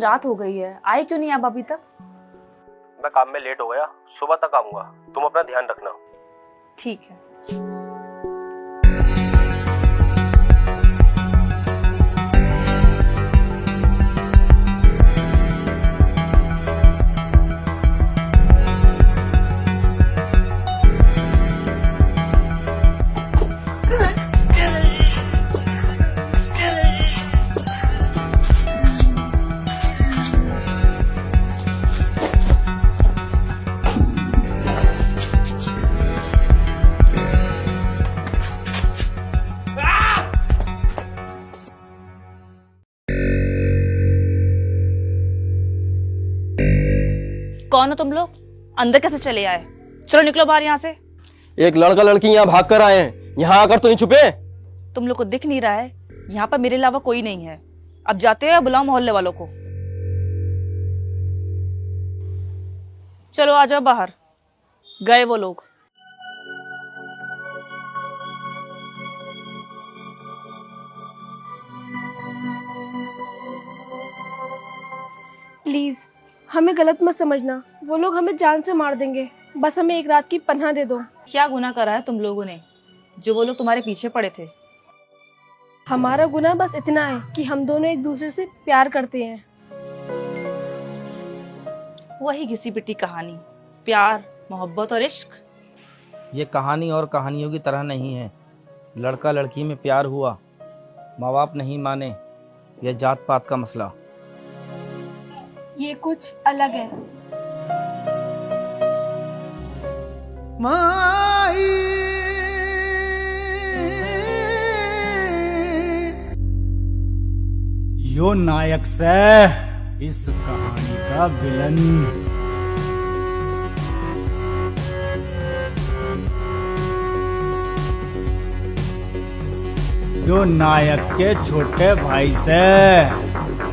रात हो गई है, आए क्यों नहीं आप अभी तक? मैं काम में लेट हो गया, सुबह तक आऊंगा। तुम अपना ध्यान रखना। ठीक है। कौन हो तुम लोग? अंदर कैसे चले आए? चलो निकलो बाहर यहाँ से। एक लड़का लड़की यहाँ भाग कर आए हैं, यहाँ आकर तो नहीं छुपे? तुम लोग को दिख नहीं रहा है यहाँ पर मेरे अलावा कोई नहीं है? अब जाते हो या बुलाओ मोहल्ले वालों को? चलो आ जाओ बाहर। गए वो लोग। प्लीज हमें गलत मत समझना, वो लोग हमें जान से मार देंगे। बस हमें एक रात की पनाह दे दो। क्या गुनाह करा है तुम लोगों ने जो वो लोग तुम्हारे पीछे पड़े थे? हमारा गुनाह बस इतना है कि हम दोनों एक दूसरे से प्यार करते हैं। वही घिसी पिटी कहानी, प्यार मोहब्बत और इश्क। ये कहानी और कहानियों की तरह नहीं है। लड़का लड़की में प्यार हुआ, माँ बाप नहीं माने, यह जात पात का मसला। ये कुछ अलग है। माई यो नायक से इस कहानी का विलन। यो नायक के छोटे भाई से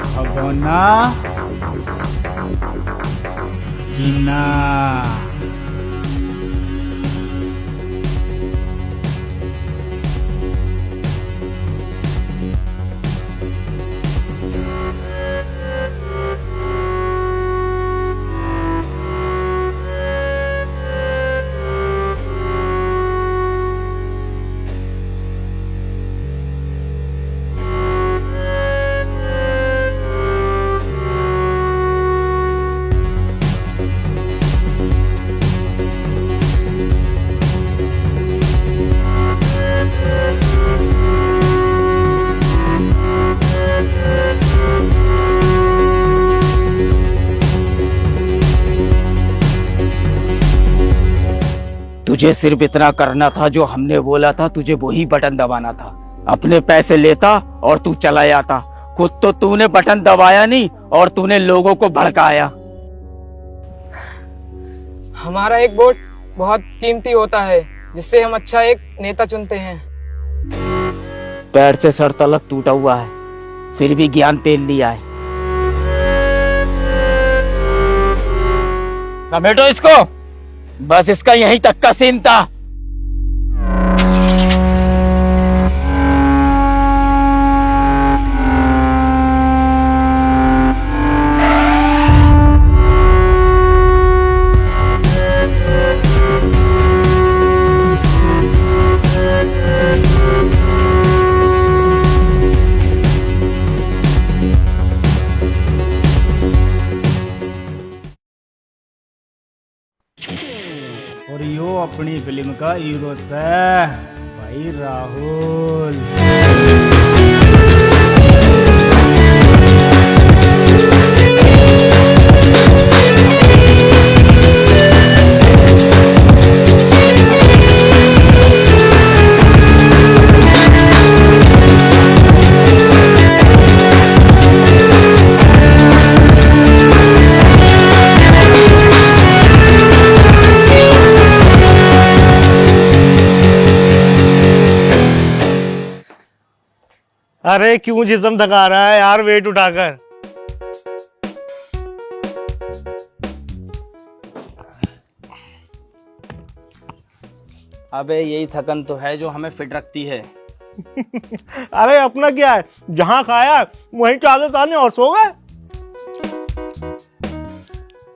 भगोना जीना। तुझे सिर्फ इतना करना था, जो हमने बोला था तुझे वही बटन दबाना था। अपने पैसे लेता और तू चला जाता। खुद तो तूने बटन दबाया नहीं और तूने लोगों को भड़काया। हमारा एक वोट बहुत कीमती होता है, जिससे हम अच्छा एक नेता चुनते हैं। पैर से सर तलक टूटा हुआ है, फिर भी ज्ञान तेल लिया है। समेटो इसको। बस इसका यहीं तक का सीन था। और यो अपनी फिल्म का हीरो से भाई राहुल। अरे क्यों जिस्म थका रहा है यार वेट उठाकर। अबे यही थकन तो है जो हमें फिट रखती है। अरे अपना क्या है, जहां खाया वहीं चादर ताने और सो गए।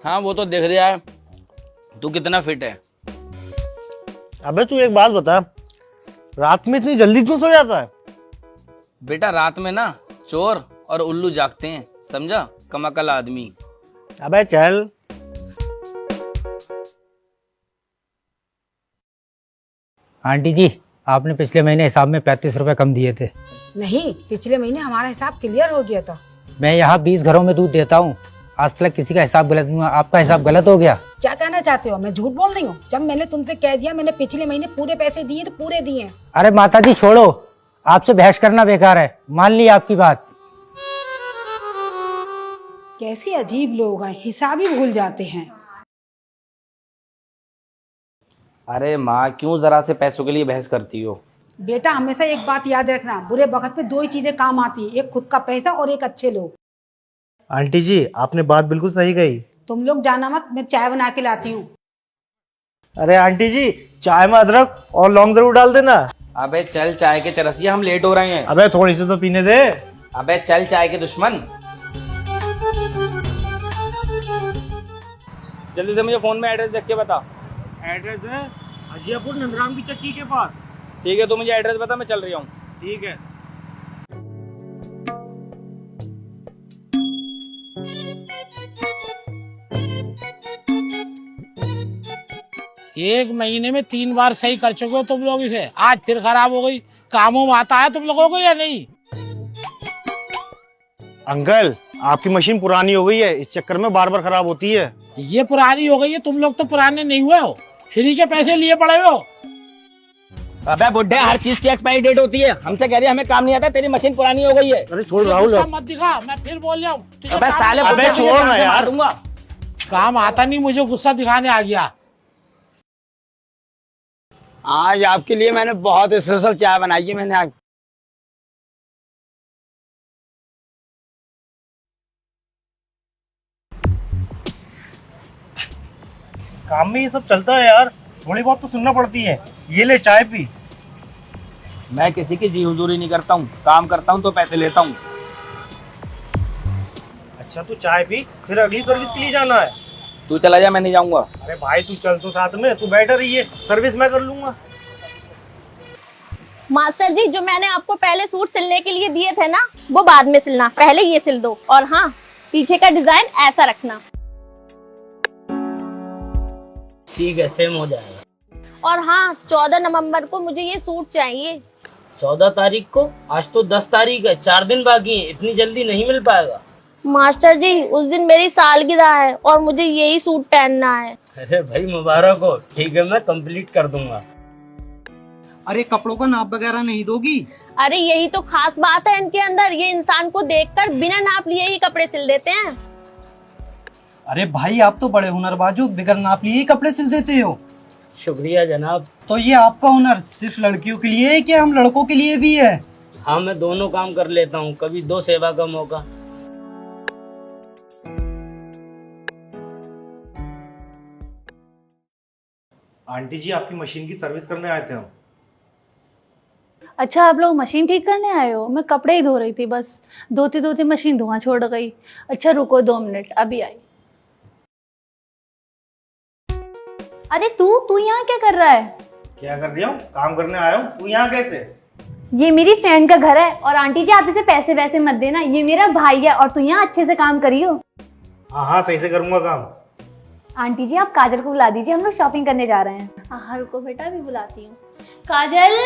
हाँ वो तो दिख रहा है तू कितना फिट है। अबे तू एक बात बता, रात में इतनी जल्दी क्यों सो जाता है? बेटा रात में ना चोर और उल्लू जागते हैं, समझा, कमाकल आदमी। अबे चल। आंटी जी, आपने पिछले महीने हिसाब में 35 रुपए कम दिए थे। नहीं, पिछले महीने हमारा हिसाब क्लियर हो गया था। मैं यहाँ 20 घरों में दूध देता हूँ, आज तक किसी का हिसाब गलत नहीं हुआ, आपका हिसाब गलत हो गया। क्या कहना चाहते हो? मैं झूठ बोल रही हूँ? जब मैंने तुमसे कह दिया मैंने पिछले महीने पूरे पैसे दिए तो पूरे दिए। अरे माता जी छोड़ो, आपसे बहस करना बेकार है, मान ली आपकी बात। कैसे अजीब लोग हैं, हिसाब ही भूल जाते हैं। अरे माँ क्यों जरा से पैसों के लिए बहस करती हो? बेटा हमेशा एक बात याद रखना, बुरे वक्त पे दो ही चीजें काम आती है, एक खुद का पैसा और एक अच्छे लोग। आंटी जी आपने बात बिल्कुल सही कही। तुम लोग जाना मत, मैं चाय बना के लाती हूँ। अरे आंटी जी चाय में अदरक और लौंग जरूर डाल देना। अबे चल चाय के चरसिया, हम लेट हो रहे हैं। अबे थोड़ी सी तो पीने दे। अबे चल चाय के दुश्मन। जल्दी से मुझे फोन में एड्रेस देख के बता। एड्रेस है हजियापुर नंदराम की चक्की के पास। ठीक है, तू मुझे एड्रेस बता, मैं चल रही हूँ। ठीक है। एक महीने में 3 बार सही कर चुके हो तुम लोग इसे, आज फिर खराब हो गई। कामों में आता है तुम लोगों को या नहीं? अंकल आपकी मशीन पुरानी हो गई है, इस चक्कर में बार बार खराब होती है। ये पुरानी हो गई है, तुम लोग तो पुराने नहीं हुए हो, फ्री के पैसे लिए पड़े हो। अबे बुड्ढे, हर चीज की एक्सपायरी डेट होती है, हमसे कह रही है हमें काम नहीं आता, तेरी मशीन पुरानी हो गई है। अरे छोड़ राहुल। मत दिखा, मैं फिर बोल रहा हूँ। अबे साले, अबे छोड़ ना यार। काम आता नहीं, मुझे गुस्सा दिखाने आ गया। आज आपके लिए मैंने बहुत स्पेशल चाय बनाई है मैंने आज। काम में ये सब चलता है यार, थोड़ी बहुत तो सुनना पड़ती है। ये ले चाय पी। मैं किसी की जी हुजूरी नहीं करता हूँ, काम करता हूँ तो पैसे लेता हूँ। अच्छा तू चाय पी, फिर अगली सर्विस के लिए जाना है। तू चला जा, मैं नहीं जाऊंगा। अरे भाई तू चल तो साथ में, तू बैठा रही है, सर्विस मैं कर लूंगा। मास्टर जी, जो मैंने आपको पहले सूट सिलने के लिए दिए थे ना, वो बाद में सिलना, पहले ये सिल दो। और हाँ, पीछे का डिजाइन ऐसा रखना। ठीक है, सेम हो जाएगा। और हाँ, 14 नवंबर को मुझे ये सूट चाहिए। 14 तारीख को? आज तो 10 तारीख है, 4 दिन बाकी है, इतनी जल्दी नहीं मिल पाएगा। मास्टर जी, उस दिन मेरी सालगिरह है और मुझे यही सूट पहनना है। अरे भाई मुबारक हो। ठीक है, मैं कंप्लीट कर दूंगा। अरे कपड़ों का नाप वगैरह नहीं दोगी? अरे यही तो खास बात है इनके अंदर, ये इंसान को देखकर बिना नाप लिए ही कपड़े सिल देते हैं। अरे भाई आप तो बड़े हुनरबाज हो, बिगर नाप लिए ही कपड़े सिल देते हो। शुक्रिया जनाब। तो ये आपका हुनर सिर्फ लड़कियों के लिए है क्या हम लड़कों के लिए भी है? हाँ, मैं दोनों काम कर लेता हूँ, कभी दो सेवा का मौका। आंटी जी आपकी मशीन की सर्विस करने आए थे हम। अच्छा, आप लोग मशीन ठीक करने आए हो? मैं कपड़े ही धो रही थी, बस धोती धोती मशीन धुआं छोड़ गई। अच्छा रुको 2 मिनट, अभी आई। अरे तू यहाँ क्या कर रहा है? क्या कर रही हूँ? काम करने आया हूँ। तू यहाँ कैसे? ये मेरी फ्रेंड का घर है। और आंटी जी आप इसे पैसे वैसे मत देना, ये मेरा भाई है और तू यहाँ अच्छे से काम करियो। हाँ हाँ सही से करूँगा काम। आंटी जी आप काजल को बुला दीजिए, हम लोग शॉपिंग करने जा रहे हैं। हाँ रुको बेटा, अभी बुलाती हूँ। काजल,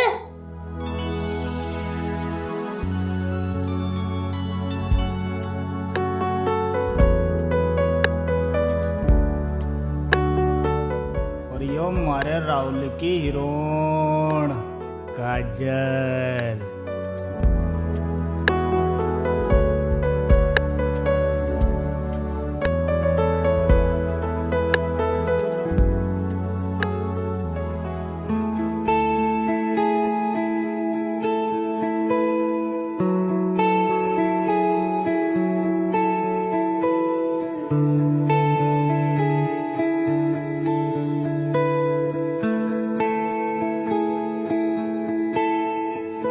और यो मारे राहुल की हीरोइन काजल।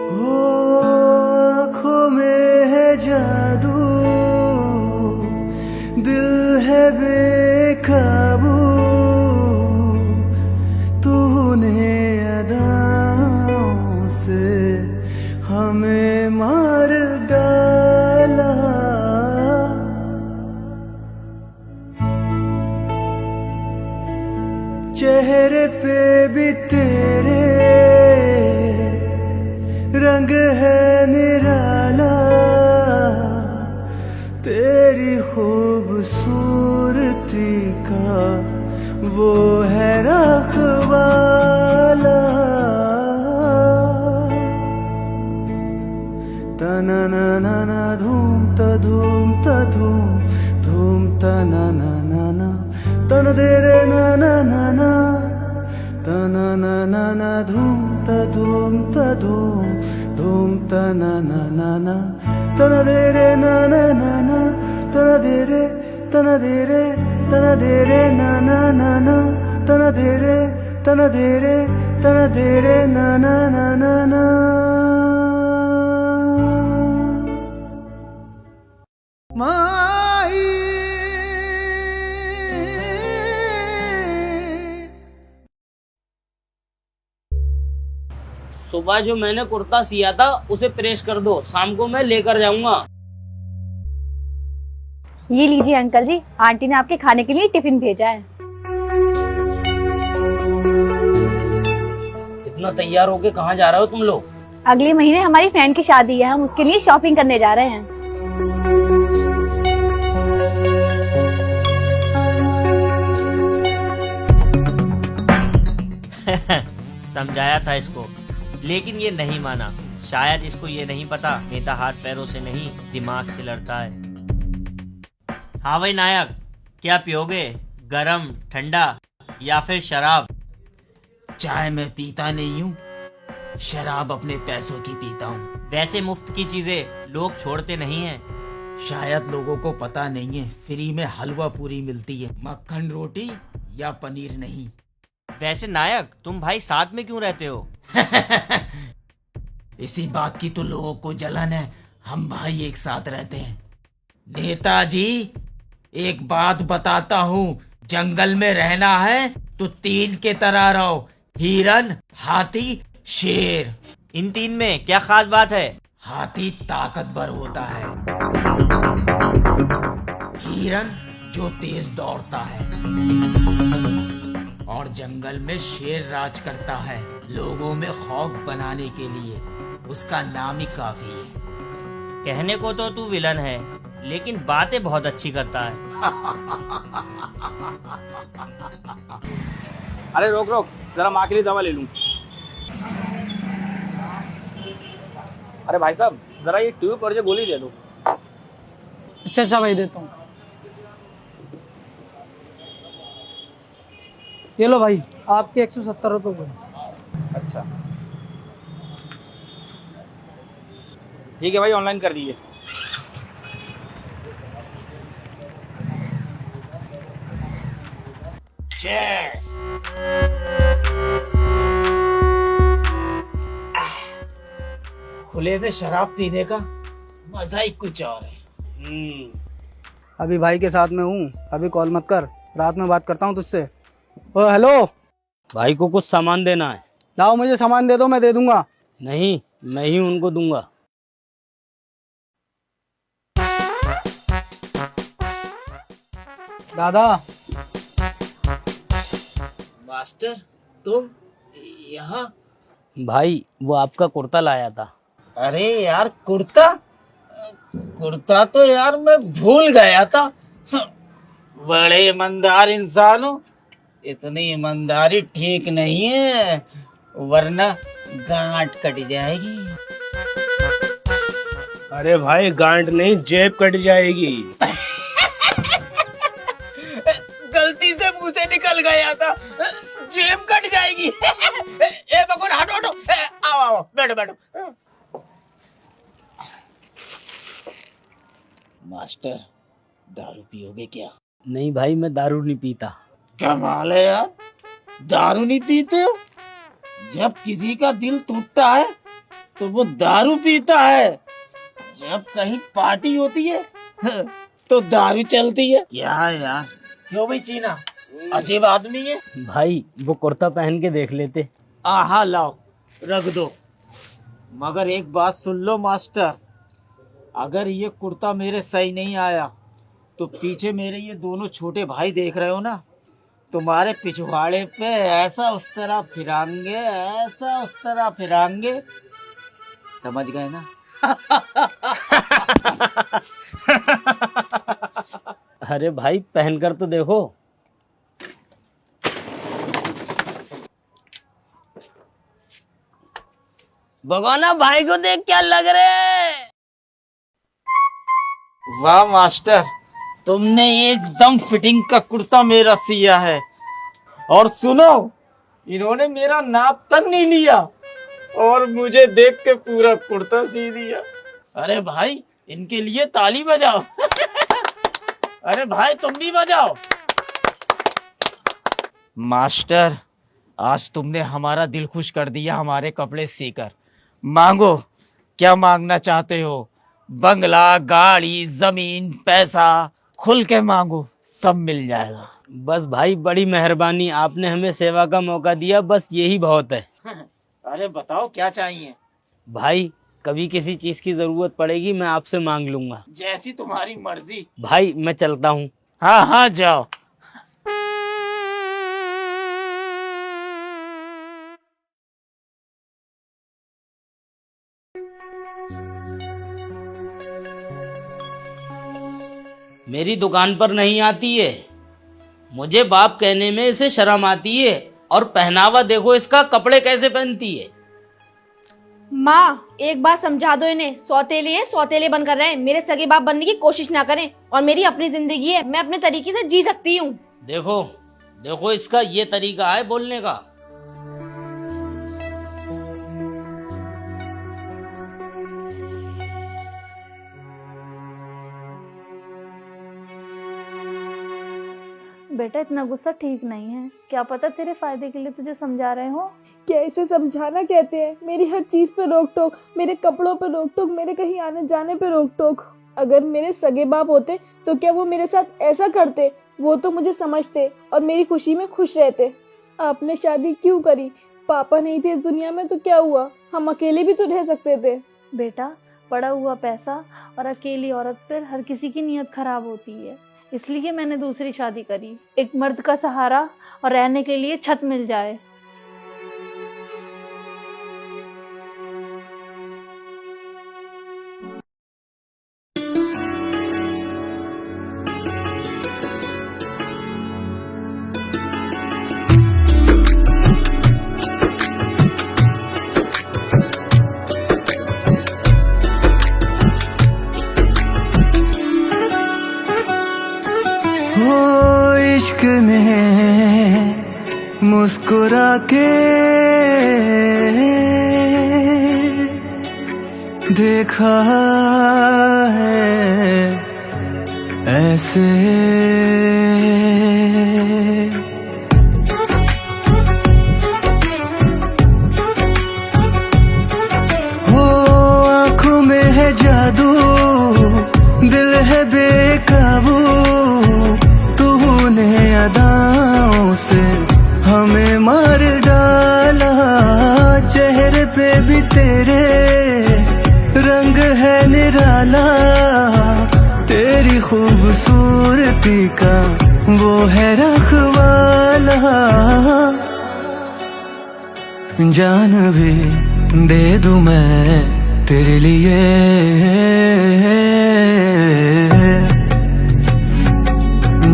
ओ बेकाबू तूने अदाओं से हमें मार डाला। चेहरे पे भी तेरे रंग है निराला, तेरी खूबसूरती का वो है रखवाला। तना ना ना ना धूम ता धूम ता धूम धूम तना ना ना ना तन दे रे ना ना ना ना तना ना ना ना धूम ता धूम ता धूम धूम तना ना ना ना तना दे रे ना ना ना ना तना दे रे तना दे रे तना दे रे ना ना ना ना तना दे रे तना दे रे तना दे रे ना ना ना ना ना। माही सुबह जो मैंने कुर्ता सिया था उसे प्रेस कर दो, शाम को मैं लेकर जाऊंगा। ये लीजिए अंकल जी, आंटी ने आपके खाने के लिए टिफिन भेजा है। इतना तैयार होके कहाँ जा रहे हो तुम लोग? अगले महीने हमारी फ्रेंड की शादी है, हम उसके लिए शॉपिंग करने जा रहे हैं। समझाया था इसको, लेकिन ये नहीं माना। शायद इसको ये नहीं पता नेता हाथ पैरों से नहीं दिमाग से लड़ता है। हाँ भाई नायक, क्या पियोगे? गरम, ठंडा या फिर शराब? चाय मैं पीता नहीं हूँ, शराब अपने पैसों की पीता हूँ। वैसे मुफ्त की चीजें लोग छोड़ते नहीं हैं। शायद लोगों को पता नहीं है, फ्री में हलवा पूरी मिलती है, मक्खन रोटी या पनीर नहीं। वैसे नायक, तुम भाई साथ में क्यों रहते हो? इसी बात की तो लोगों को जलन है, हम भाई एक साथ रहते हैं। नेताजी, एक बात बताता हूँ, जंगल में रहना है तो 3 के तरह रहो, हिरन, हाथी, शेर। इन 3 में क्या खास बात है? हाथी ताकतवर होता है, हिरन जो तेज दौड़ता है, और जंगल में शेर राज करता है, लोगों में खौफ बनाने के लिए। उसका नाम ही काफी है। कहने को तो तू विलन है, लेकिन बातें बहुत अच्छी करता है। अरे रोक रोक, जरा माँ के लिए दवा ले लूं। अरे भाई साहब, जरा ये ट्यूब और ये गोली दे दो। अच्छा अच्छा भाई, देता हूँ। ये लो भाई, आपके 170 रुपये हुए। अच्छा ठीक है भाई, ऑनलाइन कर दीजिए। खुले में शराब पीने का मजा ही कुछ और है। अभी भाई के साथ में हूँ, अभी कॉल मत कर, रात में बात करता हूँ तुझसे। ओ हेलो, भाई को कुछ सामान देना है। लाओ मुझे सामान दे दो, मैं दे दूंगा। नहीं, मैं ही उनको दूंगा। दादा। मास्टर, तुम यहाँ? भाई वो आपका कुर्ता लाया था। अरे यार, कुर्ता कुर्ता तो यार मैं भूल गया था। बड़े ईमानदार इंसान हो, इतनी ईमानदारी ठीक नहीं है, वरना गांठ कट जाएगी। अरे भाई, गांठ नहीं, जेब कट जाएगी। गलती से मुंह से निकल गया था, जेब कट जाएगी। ए बकुर, हटो हटो, आओ आओ, बैठो बैठो। मास्टर, दारू पियोगे क्या? नहीं भाई, मैं दारू नहीं पीता। कमाल है यार, दारू नहीं पीते हो? जब किसी का दिल टूटता है तो वो दारू पीता है, जब कहीं पार्टी होती है तो दारू चलती है। क्या यार, क्यों भाई चीना, अजीब आदमी है। भाई वो कुर्ता पहन के देख लेते। आहा लाओ रख दो, मगर एक बात सुन लो मास्टर, अगर ये कुर्ता मेरे सही नहीं आया तो पीछे मेरे ये दोनों छोटे भाई देख रहे हो ना, तुम्हारे पिछवाड़े पे ऐसा उस तरह फिरांगे, ऐसा उस तरह फिरांगे, समझ गए ना। अरे भाई पहन कर तो देखो। भगवाना भाई को देख क्या लग रहे। वाह मास्टर, तुमने एकदम फिटिंग का कुर्ता मेरा सिया है। और सुनो, इन्होंने मेरा नाप तक नहीं लिया और मुझे देख के पूरा कुर्ता सी दिया। अरे भाई इनके लिए ताली बजाओ। अरे भाई तुम भी बजाओ। मास्टर, आज तुमने हमारा दिल खुश कर दिया हमारे कपड़े सीकर। मांगो, क्या मांगना चाहते हो? बंगला, गाड़ी, जमीन, पैसा, खुल के मांगो, सब मिल जाएगा। बस भाई बड़ी मेहरबानी, आपने हमें सेवा का मौका दिया, बस यही बहुत है। अरे बताओ क्या चाहिए? भाई कभी किसी चीज की जरूरत पड़ेगी मैं आपसे मांग लूंगा। जैसी तुम्हारी मर्जी। भाई मैं चलता हूँ। हाँ हाँ जाओ। मेरी दुकान पर नहीं आती है, मुझे बाप कहने में इसे शर्म आती है, और पहनावा देखो इसका, कपड़े कैसे पहनती है। माँ एक बात समझा दो इन्हें, सौतेले हैं, सौतेले बनकर रहें, मेरे सगे बाप बनने की कोशिश ना करें। और मेरी अपनी जिंदगी है, मैं अपने तरीके से जी सकती हूँ। देखो देखो इसका ये तरीका है बोलने का। बेटा इतना गुस्सा ठीक नहीं है, क्या पता तेरे फायदे के लिए तुझे समझा रहे हो। क्या इसे समझाना कहते हैं? मेरी हर चीज पे रोक टोक, मेरे कपड़ों पे रोक टोक, मेरे कहीं आने जाने पे रोक टोक। अगर मेरे सगे बाप होते तो क्या वो मेरे साथ ऐसा करते? वो तो मुझे समझते और मेरी खुशी में खुश रहते। आपने शादी क्यों करी? पापा नहीं थे इस दुनिया में तो क्या हुआ, हम अकेले भी तो रह सकते थे। बेटा पड़ा हुआ पैसा और अकेली औरत पर हर किसी की नीयत खराब होती है, इसलिए मैंने दूसरी शादी करी। एक मर्द का सहारा और रहने के लिए छत मिल जाए। इश्क ने मुस्कुरा के देखा है ऐसे, हो आँखों में है जादू, दिल है बेकाबू, तूने अदाओं से हमें मार डाला। चेहरे पे भी तेरे रंग है निराला, तेरी खूबसूरती का वो है रखवाला। जान भी दे दूं मैं तेरे लिए,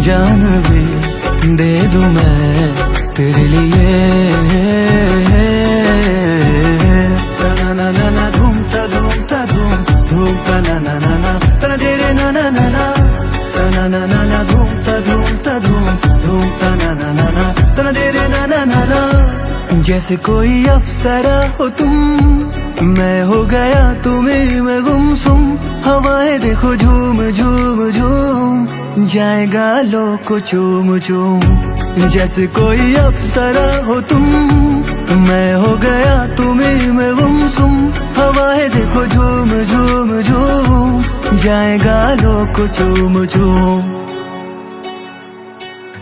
जान भी दे दूं मैं तेरे लिए। ना ना ना ना धूम ता धूम ता धूम धूम ता ना ना ना ना तना तेरे ना ना ना ना ना ना ना ना धूम ता धूम ता धूम धूम ता ना ना ना ना तना तेरे ना ना ना ना। जैसे कोई अप्सरा हो तुम, मैं हो गया तुम्हें में गुमसुम। हवाएं देखो झूम झूम झूम, जाएगा लो को चूम चूम। जैसे कोई अप्सरा हो तुम, मैं हो गया तुम्हें में गुमसुम। हवाएं देखो झूम झूम झूम, जाएगा लो को चूम चूम।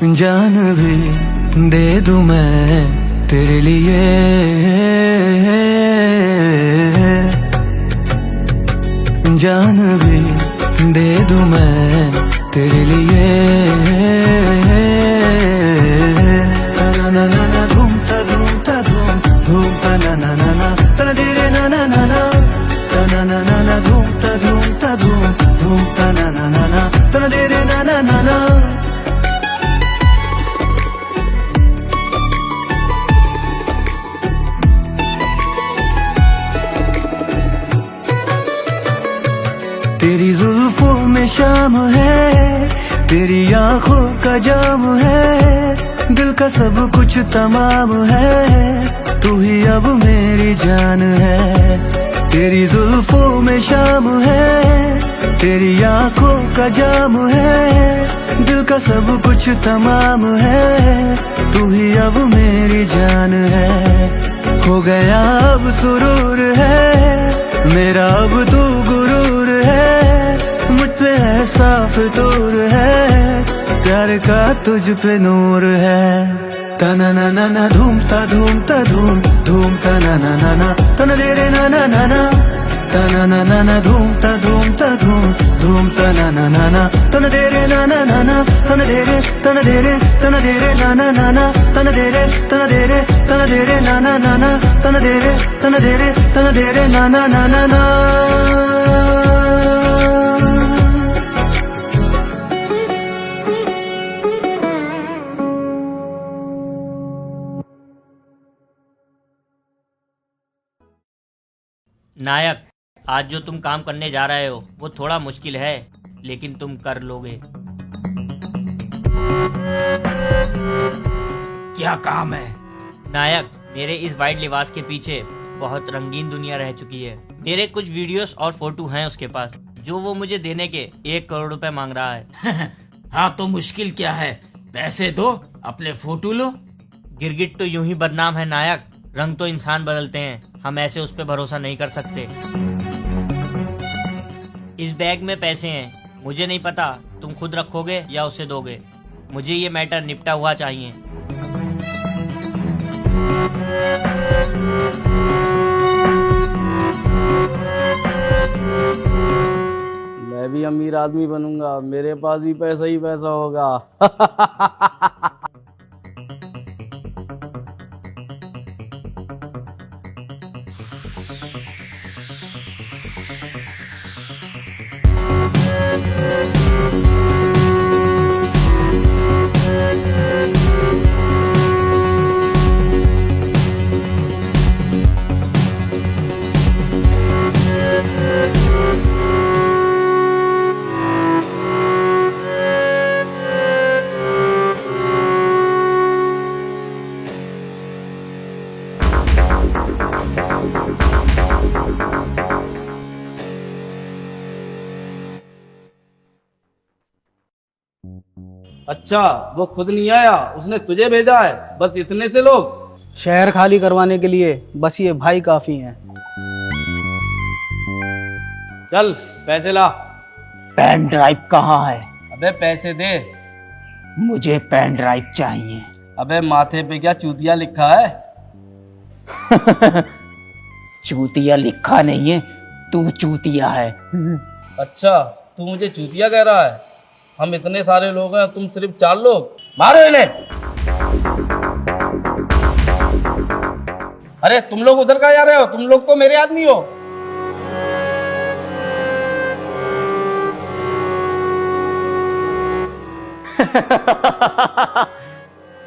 जान भी दे दूं मैं तेरे लिए, जान भी दे दूं मैं तेरे लिए। ना ना ना ना धूम ता धूम ता धूम धूम ता ना ना ना ना तना दे रे ना ना ना ना तना ना ना ना धूम ता धूम ता धूम धूम ता ना ना ना ना तना दे रे ना ना ना ना। तेरी जुल्फों में शाम है, तेरी आंखों का जाम है, दिल का सब कुछ तमाम है, तू ही अब मेरी जान है। तेरी जुल्फों में शाम है, तेरी आंखों का जाम है, दिल का सब कुछ तमाम है, तू ही अब मेरी जान है। हो गया अब सुरूर है मेरा, अब तू गुरूर है, मुझ पे है साफ दूर है, प्यार का तुझ पे नूर है। तना ना ना ना धूम ता धूम ता धूम धूम ता ना ना ना ना तना दे रे ना ना ना ना तना ना ना ना धूम ता धूम ता धूम धूम ता ना ना ना ना तना दे रे ना ना ना ना तना दे रे तना दे रे तना दे रे ना ना ना ना तना दे रे तना दे रे तना दे रे ना ना ना ना तना दे रे तना दे रे तना दे रे ना ना ना ना ना। नायक, आज जो तुम काम करने जा रहे हो वो थोड़ा मुश्किल है, लेकिन तुम कर लोगे। क्या काम है? नायक, मेरे इस वाइट लिबास के पीछे बहुत रंगीन दुनिया रह चुकी है। मेरे कुछ वीडियोस और फोटो हैं उसके पास, जो वो मुझे देने के 1 करोड़ रुपए मांग रहा है। हाँ तो मुश्किल क्या है, पैसे दो, अपने फोटो लो। गिरगिट तो यूं ही बदनाम है नायक, रंग तो इंसान बदलते हैं, हम ऐसे उस पर भरोसा नहीं कर सकते। इस बैग में पैसे हैं, मुझे नहीं पता तुम खुद रखोगे या उसे दोगे, मुझे ये मैटर निपटा हुआ चाहिए। मैं भी अमीर आदमी बनूंगा, मेरे पास भी पैसा ही पैसा होगा। अच्छा, वो खुद नहीं आया, उसने तुझे भेजा है, बस इतने से लोग? शहर खाली करवाने के लिए बस ये भाई काफी हैं। चल पैसे ला। पेन ड्राइव कहाँ है? अबे पैसे दे। मुझे पेन ड्राइव चाहिए। अबे माथे पे क्या चूतिया लिखा है? चूतिया लिखा नहीं है, तू चूतिया है। अच्छा, तू मुझे चूतिया कह रहा है? हम इतने सारे लोग हैं, तुम सिर्फ 4 लोग। मारो इन्हें। अरे तुम लोग उधर कहाँ जा रहे हो? तुम लोग तो मेरे आदमी हो।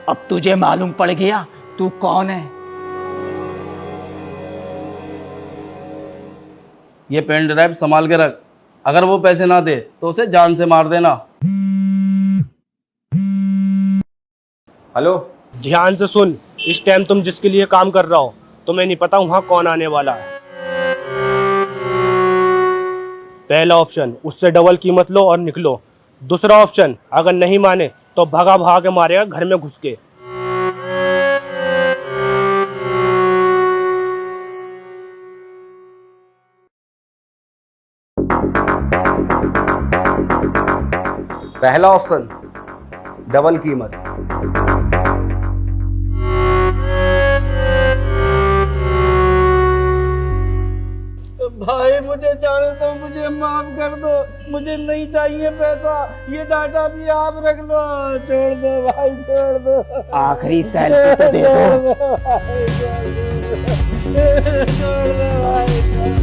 अब तुझे मालूम पड़ गया तू कौन है? ये पेन ड्राइव संभाल के रख, अगर वो पैसे ना दे तो उसे जान से मार देना। हेलो, ध्यान से सुन, इस टाइम तुम जिसके लिए काम कर रहा हो तुम्हें नहीं पता वहां कौन आने वाला है। पहला ऑप्शन, उससे डबल कीमत लो और निकलो। दूसरा ऑप्शन, अगर नहीं माने तो भगा भगा के मारेगा घर में घुस के। पहला ऑप्शन डबल कीमत, भाई मुझे जाने दो, मुझे माफ कर दो, मुझे नहीं चाहिए पैसा, ये डाटा भी आप रख लो। छोड़ दो भाई, छोड़ दो। आखिरी सेल्फी तो दे दो। छोड़ दो भाई, छोड़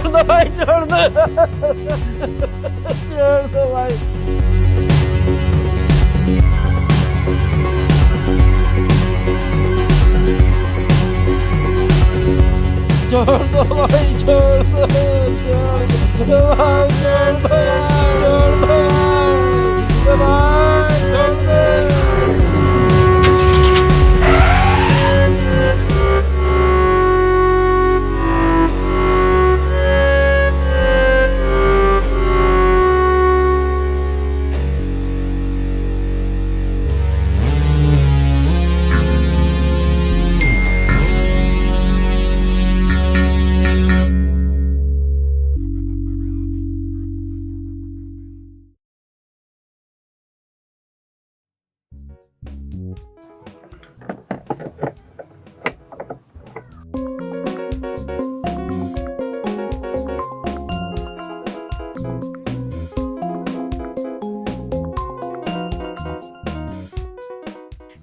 दो भाई, छोड़ दो, छोड़ दो भाई। छोड़ दो भाई, छोड़ दो, छोड़ दो भाई, छोड़ दो, छोड़ दो भाई, छोड़ दो।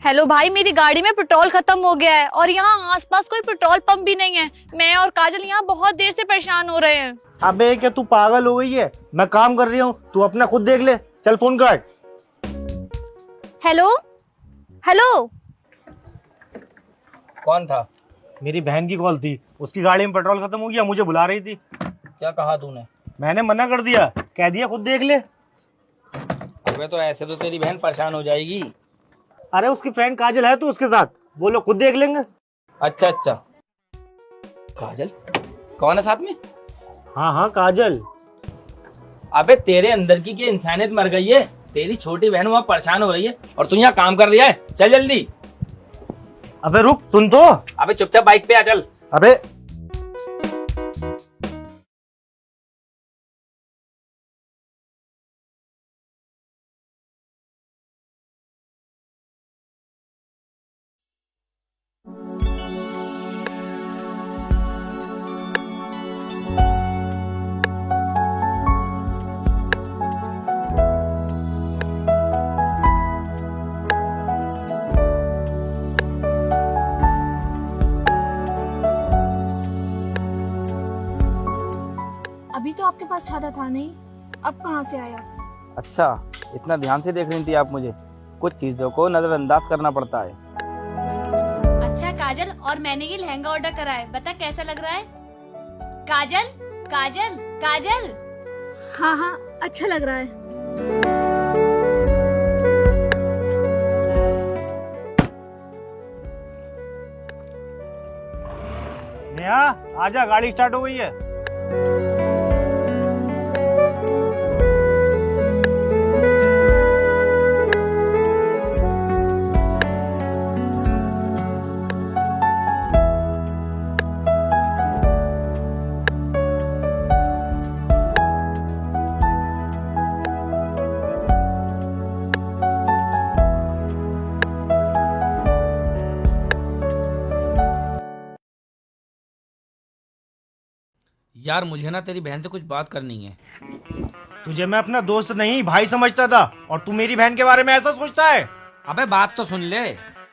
हेलो भाई, मेरी गाड़ी में पेट्रोल खत्म हो गया है और यहाँ आसपास कोई पेट्रोल पंप भी नहीं है। मैं और काजल यहाँ बहुत देर से परेशान हो रहे हैं। अबे क्या तू पागल हो गई है? मैं काम कर रही हूँ, तू अपना खुद देख ले। चल फोन काट। हेलो हेलो, कौन था? मेरी बहन की कॉल थी, उसकी गाड़ी में पेट्रोल खत्म हो गया, मुझे बुला रही थी। क्या कहा तूने? मैंने मना कर दिया, कह दिया खुद देख ले। अबे तो ऐसे तो तेरी बहन परेशान हो जाएगी। अरे उसकी फ्रेंड काजल है, तो उसके साथ बोलो खुद देख लेंगे। अच्छा अच्छा, काजल कौन है साथ में? हाँ हाँ काजल। अबे तेरे अंदर की क्या इंसानियत मर गई है? तेरी छोटी बहन वहाँ परेशान हो रही है और तू यहाँ काम कर रही है। चल जल्दी। अबे रुक, सुन तो। अबे चुपचाप बाइक पे आ, चल। अबे अभी तो आपके पास छाता था नहीं, अब कहाँ से आया? अच्छा, इतना ध्यान से देख रही थी आप मुझे? कुछ चीजों को नजरअंदाज करना पड़ता है। अच्छा काजल, और मैंने ये लहंगा ऑर्डर करा है, बता कैसा लग रहा है? काजल काजल काजल। हाँ हाँ, अच्छा लग रहा है। नेहा आजा, गाड़ी स्टार्ट हो गई है। यार मुझे ना तेरी बहन से कुछ बात करनी है। तुझे मैं अपना दोस्त नहीं भाई समझता था, और तू मेरी बहन के बारे में ऐसा सोचता है? अबे बात तो सुन ले।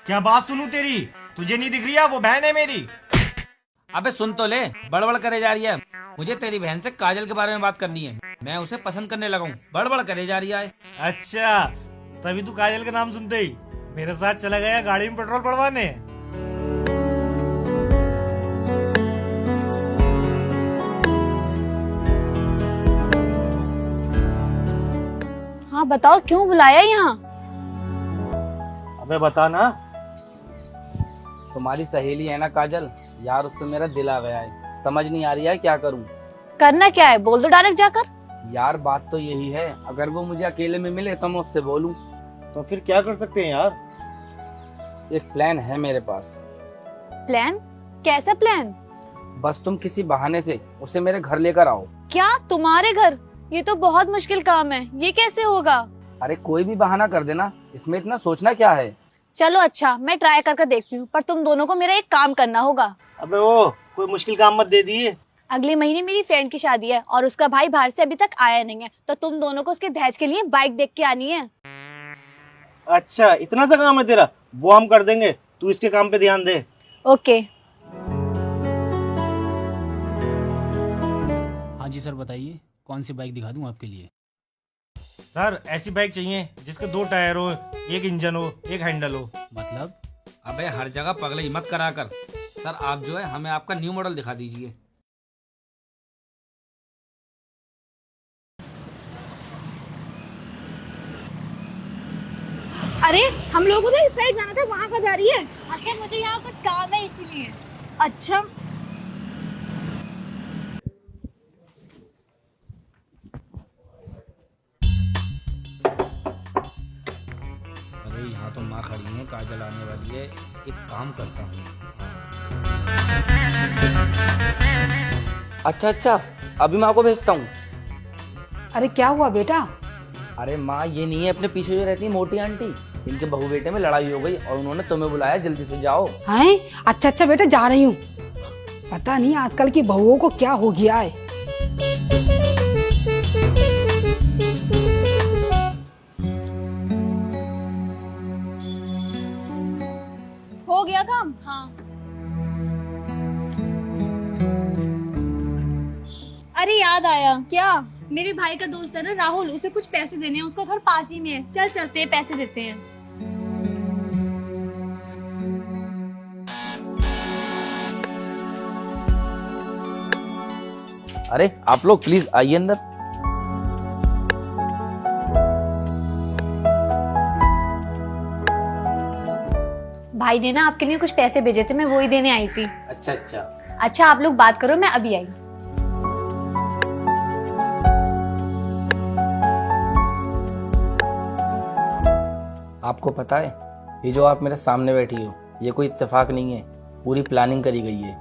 क्या बात सुनूं तेरी? तुझे नहीं दिख रही है वो बहन है मेरी? अबे सुन तो ले, बड़बड़ करे जा रही है। मुझे तेरी बहन से काजल के बारे में बात करनी है। मैं उसे पसंद करने लगा हूँ, बड़बड़ करे जा रही है। अच्छा, तभी तू काजल का नाम सुनते ही मेरे साथ चला गया गाड़ी में पेट्रोल पड़वाने। हाँ बताओ, क्यों बुलाया यहाँ? अबे बता ना। तुम्हारी सहेली है ना काजल, यार उस पे मेरा दिल आ गया है, समझ नहीं आ रही है क्या करूं। करना क्या है, बोल दो डायरेक्ट जाकर। यार बात तो यही है, अगर वो मुझे अकेले में मिले तो मैं उससे बोलूं। तो फिर क्या कर सकते हैं यार? एक प्लान है मेरे पास। प्लान? कैसा प्लान? बस तुम किसी बहाने से उसे मेरे घर लेकर आओ। क्या तुम्हारे घर? ये तो बहुत मुश्किल काम है, ये कैसे होगा? अरे कोई भी बहाना कर देना, इसमें इतना सोचना क्या है। चलो अच्छा, मैं ट्राई करके देखती हूँ, पर तुम दोनों को मेरा एक काम करना होगा। अबे वो कोई मुश्किल काम मत दे दिए। अगले महीने मेरी फ्रेंड की शादी है और उसका भाई बाहर से अभी तक आया नहीं है, तो तुम दोनों को उसके दहेज के लिए बाइक देख के आनी है। अच्छा इतना सा काम है तेरा, वो हम कर देंगे, तू इसके काम पे ध्यान दे। ओके। हाँ जी सर बताइए, कौन सी बाइक दिखा दूं आपके लिए? सर ऐसी बाइक चाहिए जिसके 2 टायर हो, एक इंजन हो, एक हैंडल हो। मतलब? अबे हर जगह पगलई मत करा कर। सर आप जो है हमें आपका न्यू मॉडल दिखा दीजिए। अरे हम लोगों को तो इस साइड जाना था, वहाँ का जा रही है। अच्छा मुझे यहाँ कुछ काम है इसीलिए। अच्छा अरे यहाँ तो माँ खड़ी है, काजल आने वाली है, एक काम करता हूँ। अच्छा अभी माँ को भेजता हूँ। अरे क्या हुआ बेटा? अरे माँ ये नहीं है अपने पीछे जो रहती है मोटी आंटी, इनके बहू बेटे में लड़ाई हो गई और उन्होंने तुम्हें बुलाया, जल्दी से जाओ। हैं? अच्छा बेटा जा रही हूँ। पता नहीं आजकल की बहुओं को क्या हो गया है। हो गया काम? हाँ। अरे याद आया। क्या? मेरे भाई का दोस्त है ना राहुल, उसे कुछ पैसे देने हैं, उसका घर पास ही में है। चल चलते हैं, पैसे देते हैं। अरे आप लोग प्लीज आइए अंदर। भाई ने ना आपके लिए कुछ पैसे भेजे थे, मैं वही देने आई थी। अच्छा आप लोग बात करो, मैं अभी आई। आपको पता है ये जो आप मेरे सामने बैठी हो, ये कोई इत्तेफाक नहीं है, पूरी प्लानिंग करी गई है।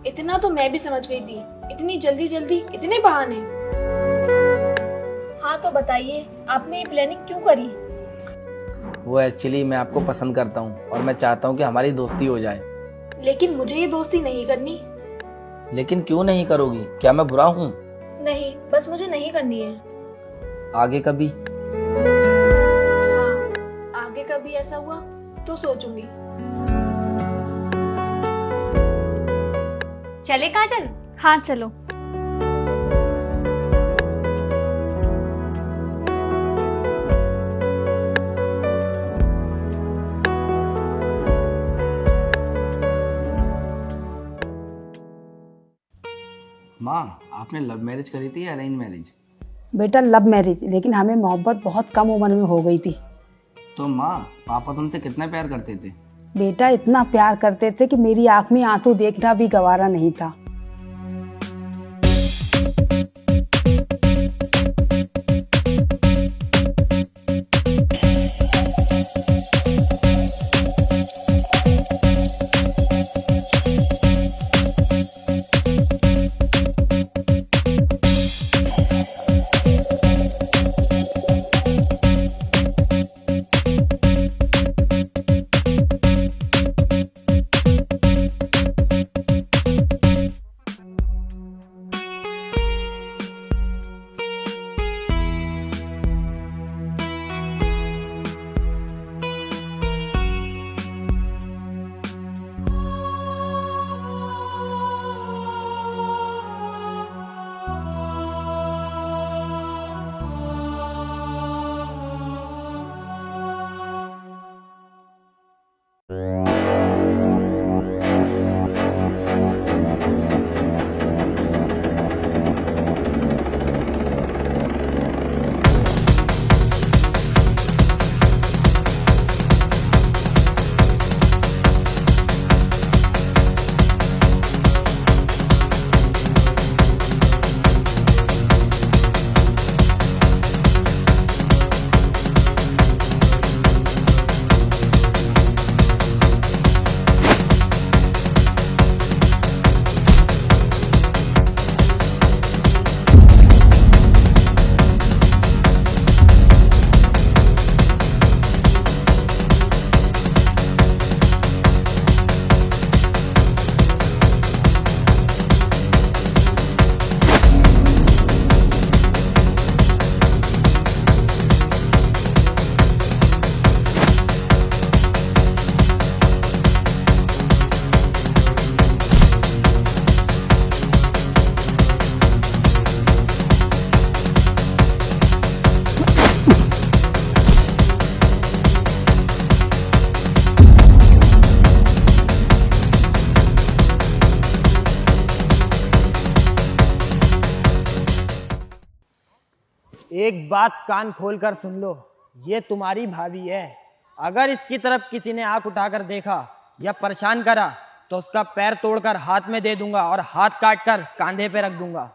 इतना तो मैं भी समझ गई थी, इतनी जल्दी इतने बहाने। हाँ तो बताइए, आपने ये प्लानिंग क्यों करी? वो एक्चुअली मैं आपको पसंद करता हूँ और मैं चाहता हूँ कि हमारी दोस्ती हो जाए। लेकिन मुझे ये दोस्ती नहीं करनी। लेकिन क्यों नहीं करोगी? क्या मैं बुरा हूँ? नहीं, बस मुझे नहीं करनी है। आगे कभी? हाँ, आगे कभी ऐसा हुआ तो सोचूंगी। चले काजल? हाँ चलो। माँ आपने लव मैरिज करी थी या अरेंज मैरिज? बेटा लव मैरिज, लेकिन हमें मोहब्बत बहुत कम उम्र में हो गई थी। तो माँ पापा तुमसे कितना प्यार करते थे? बेटा इतना प्यार करते थे कि मेरी आंख में आंसू देखना भी गवारा नहीं था। एक बात कान खोल कर सुन लो, ये तुम्हारी भाभी है। अगर इसकी तरफ किसी ने आंख उठाकर देखा या परेशान करा तो उसका पैर तोड़कर हाथ में दे दूंगा और हाथ काटकर कांधे पे रख दूंगा।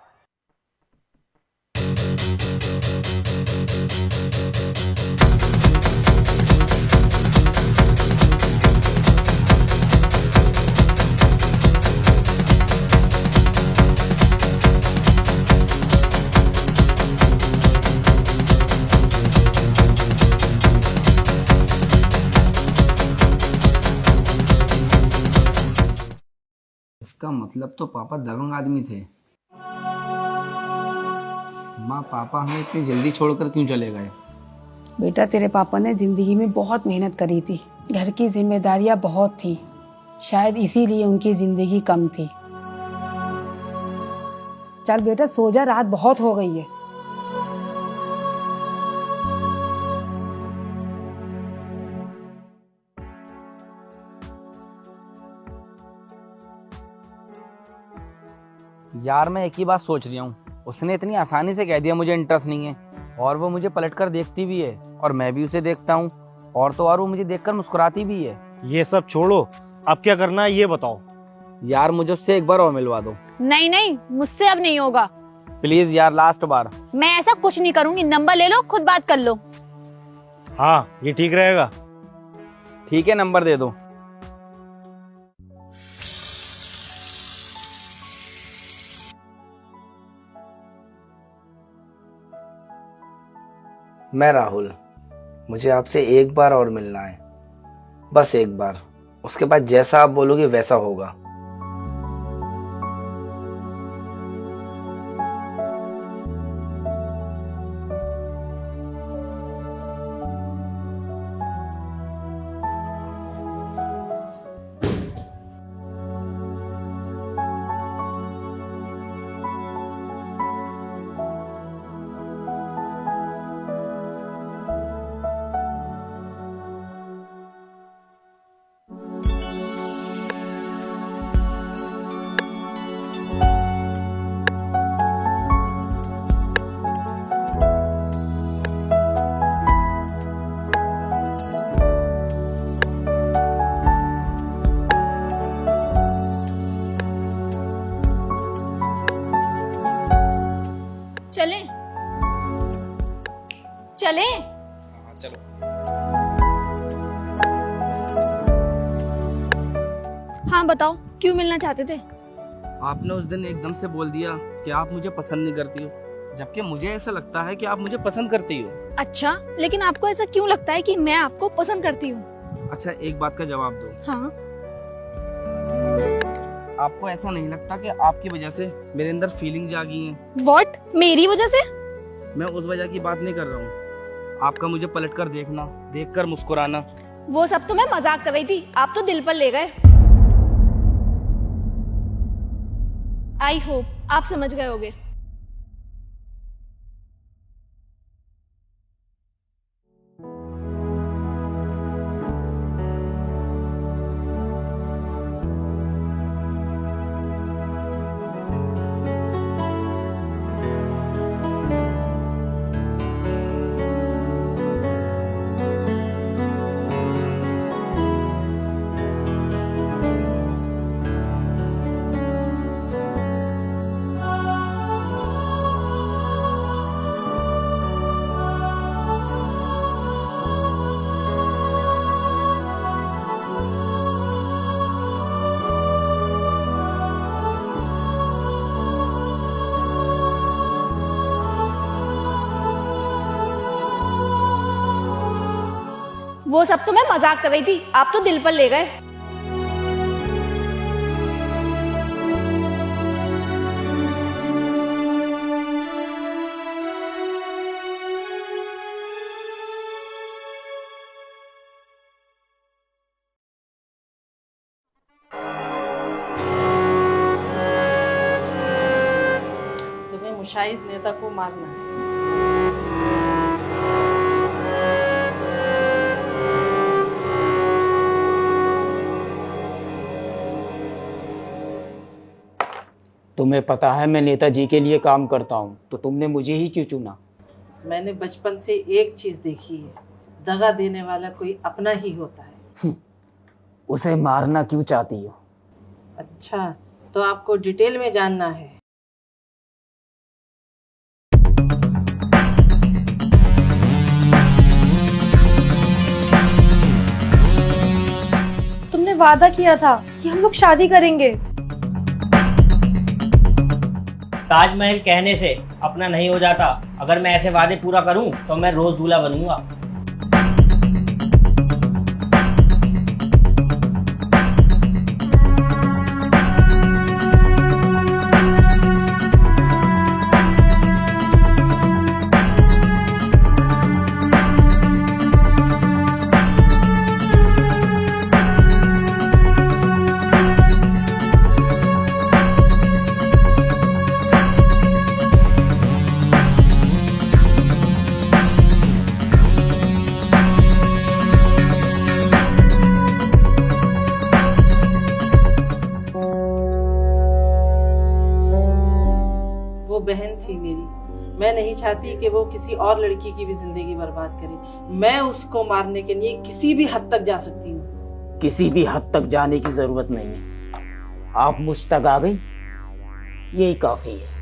इसका मतलब तो पापा दबंग आदमी थे। माँ, पापा हमें इतनी जल्दी छोड़कर क्यों चले गए? बेटा, तेरे पापा ने जिंदगी में बहुत मेहनत करी थी, घर की जिम्मेदारियां बहुत थी, शायद इसीलिए उनकी जिंदगी कम थी। चल बेटा सो जा, रात बहुत हो गई है। यार मैं एक ही बात सोच रहा हूँ, उसने इतनी आसानी से कह दिया मुझे इंटरेस्ट नहीं है, और वो मुझे पलटकर देखती भी है और मैं भी उसे देखता हूँ, और तो और वो मुझे देखकर मुस्कुराती भी है। ये सब छोड़ो, अब क्या करना है ये बताओ। यार मुझे उससे एक बार और मिलवा दो। नहीं नहीं, मुझसे अब नहीं होगा। प्लीज यार, लास्ट बार। मैं ऐसा कुछ नहीं करूंगी, नंबर ले लो, खुद बात कर लो। हाँ, ये ठीक रहेगा। ठीक है, नंबर दे दो। मैं राहुल, मुझे आपसे एक बार और मिलना है, बस एक बार। उसके बाद जैसा आप बोलोगे वैसा होगा। चलें? चलें? चलो। हाँ बताओ, क्यों मिलना चाहते थे? आपने उस दिन एकदम से बोल दिया कि आप मुझे पसंद नहीं करती हो, जबकि मुझे ऐसा लगता है कि आप मुझे पसंद करती हो। अच्छा, लेकिन आपको ऐसा क्यों लगता है कि मैं आपको पसंद करती हूँ? अच्छा, एक बात का जवाब दो। हाँ। आपको ऐसा नहीं लगता कि आपकी वजह से मेरे अंदर फीलिंग जागी हैं? What? मेरी वजह से? मैं उस वजह की बात नहीं कर रहा हूँ, आपका मुझे पलटकर देखना, देखकर मुस्कुराना। वो सब तो मैं मजाक कर रही थी, आप तो दिल पर ले गए। आई होप आप समझ गए होगे। वो सब तो मैं मजाक कर रही थी, आप तो दिल पर ले गए। तुम्हें मुशाहिद नेता को मारना है। तुम्हें पता है मैं नेताजी के लिए काम करता हूँ, तो तुमने मुझे ही क्यों चुना? मैंने बचपन से एक चीज देखी है, दगा देने वाला कोई अपना ही होता है। उसे मारना क्यों चाहती हो? अच्छा, तो आपको डिटेल में जानना है। तुमने वादा किया था कि हम लोग शादी करेंगे। ताजमहल कहने से अपना नहीं हो जाता। अगर मैं ऐसे वादे पूरा करूं तो मैं रोज दूल्हा बनूंगा। बहन थी मेरी, मैं नहीं चाहती कि वो किसी और लड़की की भी जिंदगी बर्बाद करे। मैं उसको मारने के लिए किसी भी हद तक जा सकती हूँ। किसी भी हद तक जाने की जरूरत नहीं है। आप मुझ तक आ गई, यही काफी है।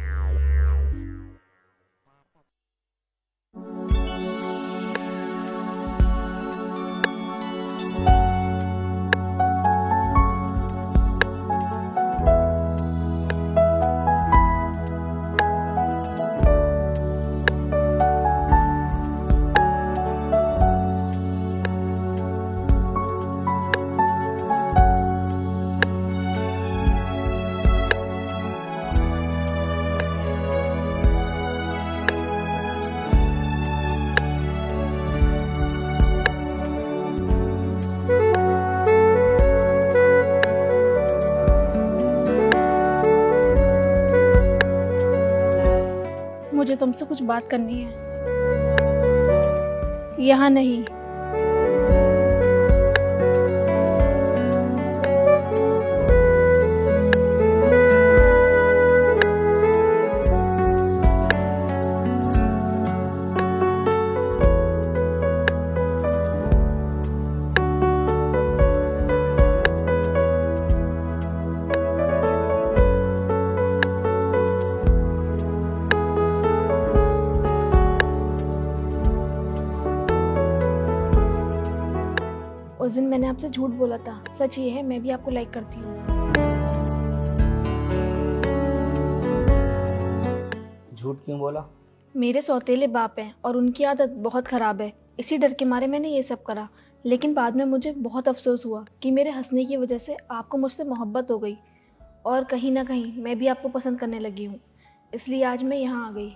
मुझे तुमसे कुछ बात करनी है। यहाँ नहीं। उस दिन मैंने आपसे झूठ बोला था। सच ये है, मैं भी आपको लाइक करती हूँ। झूठ क्यों बोला? मेरे सौतेले बाप हैं और उनकी आदत बहुत ख़राब है। इसी डर के मारे मैंने ये सब करा। लेकिन बाद में मुझे बहुत अफसोस हुआ कि मेरे हंसने की वजह से आपको मुझसे मोहब्बत हो गई और कहीं ना कहीं मैं भी आपको पसंद करने लगी हूँ। इसलिए आज मैं यहाँ आ गई।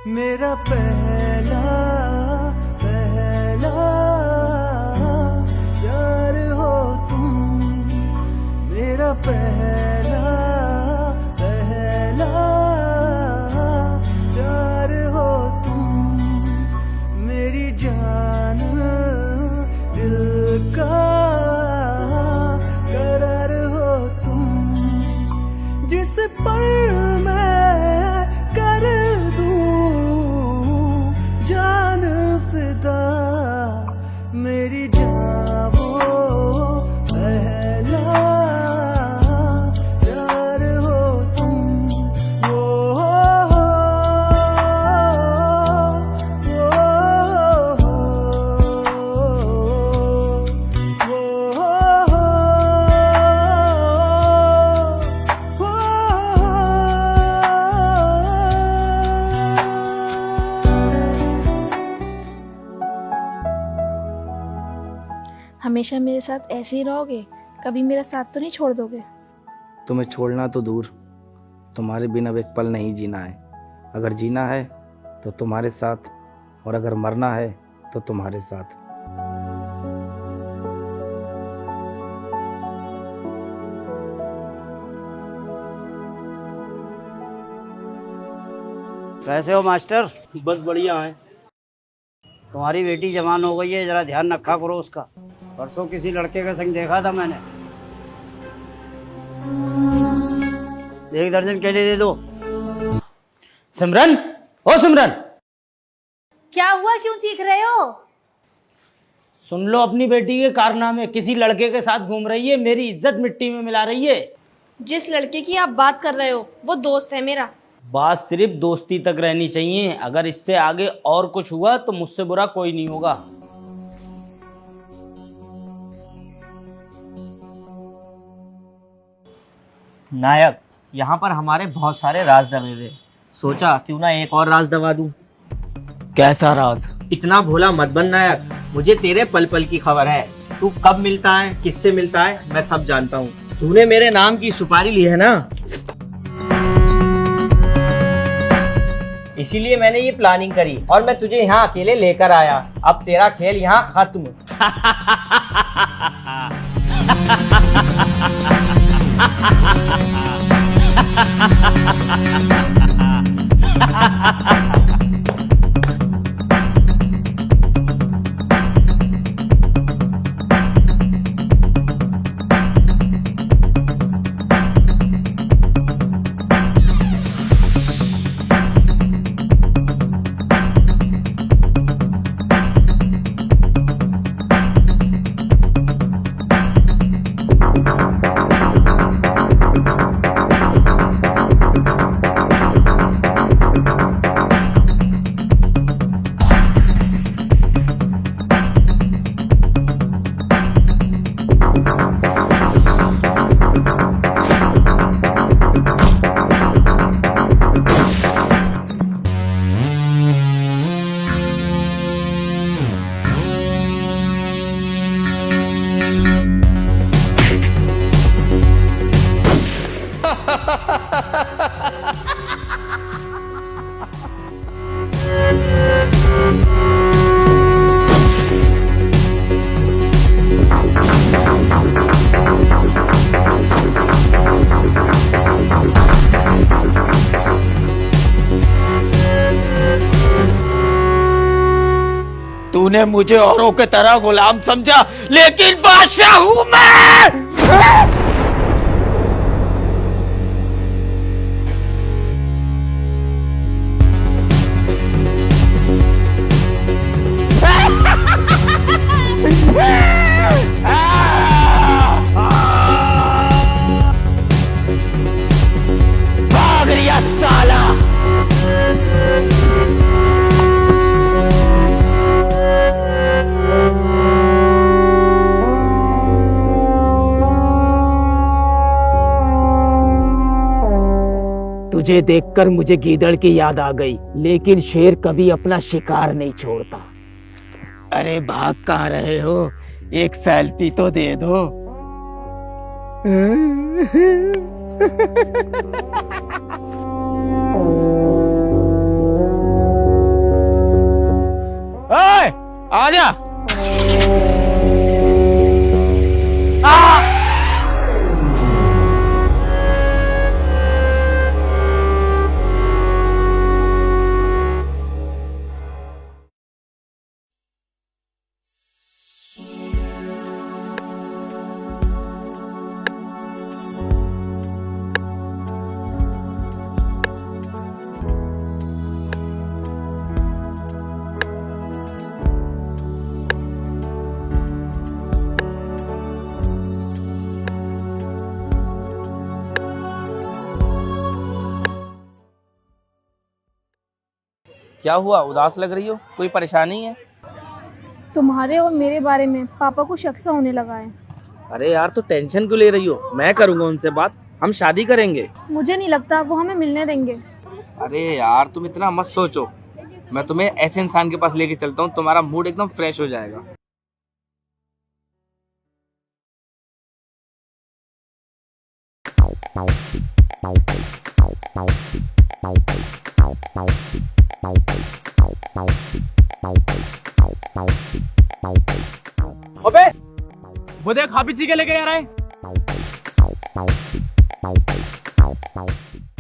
मेरा पहला पहला प्यार हो तुम, मेरा पहला पहला प्यार हो तुम, मेरी जान दिल का करार हो तुम, जिस पर मैं कर मेरी जान वो पहला प्यार हो तुम, वो हमेशा मेरे साथ ऐसे ही रहोगे? कभी मेरा साथ तो नहीं छोड़ दोगे? तुम्हें छोड़ना तो दूर, तुम्हारे बिना अब एक पल नहीं जीना है। अगर जीना है तो तुम्हारे साथ, और अगर मरना है तो तुम्हारे साथ। कैसे हो मास्टर? बस बढ़िया है। तुम्हारी बेटी जवान हो गई है, जरा ध्यान रखा करो उसका। परसों किसी लड़के के संग देखा था मैंने। 1 दर्जन केले दे दो। सिमरन, ओ सिमरन, क्या हुआ, क्यों चीख रहे हो? सुन लो अपनी बेटी के कारनामे। किसी लड़के के साथ घूम रही है, मेरी इज्जत मिट्टी में मिला रही है। जिस लड़के की आप बात कर रहे हो वो दोस्त है मेरा। बात सिर्फ दोस्ती तक रहनी चाहिए। अगर इससे आगे और कुछ हुआ तो मुझसे बुरा कोई नहीं होगा। नायक, यहाँ पर हमारे बहुत सारे राज दबे हुए। सोचा क्यों ना एक और राज दबा दूं। कैसा राज? इतना भोला मत बन नायक। मुझे तेरे पल पल की खबर है। तू कब मिलता है, किससे मिलता है, मैं सब जानता हूँ। तूने मेरे नाम की सुपारी ली है ना, इसीलिए मैंने ये प्लानिंग करी और मैं तुझे यहाँ अकेले लेकर आया। अब तेरा खेल यहाँ खत्म। तूने मुझे औरों के तरह गुलाम समझा, लेकिन बादशाह हूं मैं। भाग रिया साला। तुझे देखकर मुझे गीदड़ की याद आ गई, लेकिन शेर कभी अपना शिकार नहीं छोड़ता। अरे भाग कहाँ रहे हो? एक सेल्फी तो दे दो। ओए, आजा। क्या हुआ, उदास लग रही हो? कोई परेशानी है? तुम्हारे और मेरे बारे में पापा को शक सा होने लगा है। अरे यार, तो टेंशन क्यों ले रही हो? मैं करूंगा उनसे बात, हम शादी करेंगे। मुझे नहीं लगता वो हमें मिलने देंगे। अरे यार, तुम इतना मत सोचो। मैं तुम्हें ऐसे इंसान के पास लेके चलता हूँ, तुम्हारा मूड एकदम फ्रेश हो जाएगा। अबे वो देख हाफिज जी के लेके आ रहे हैं।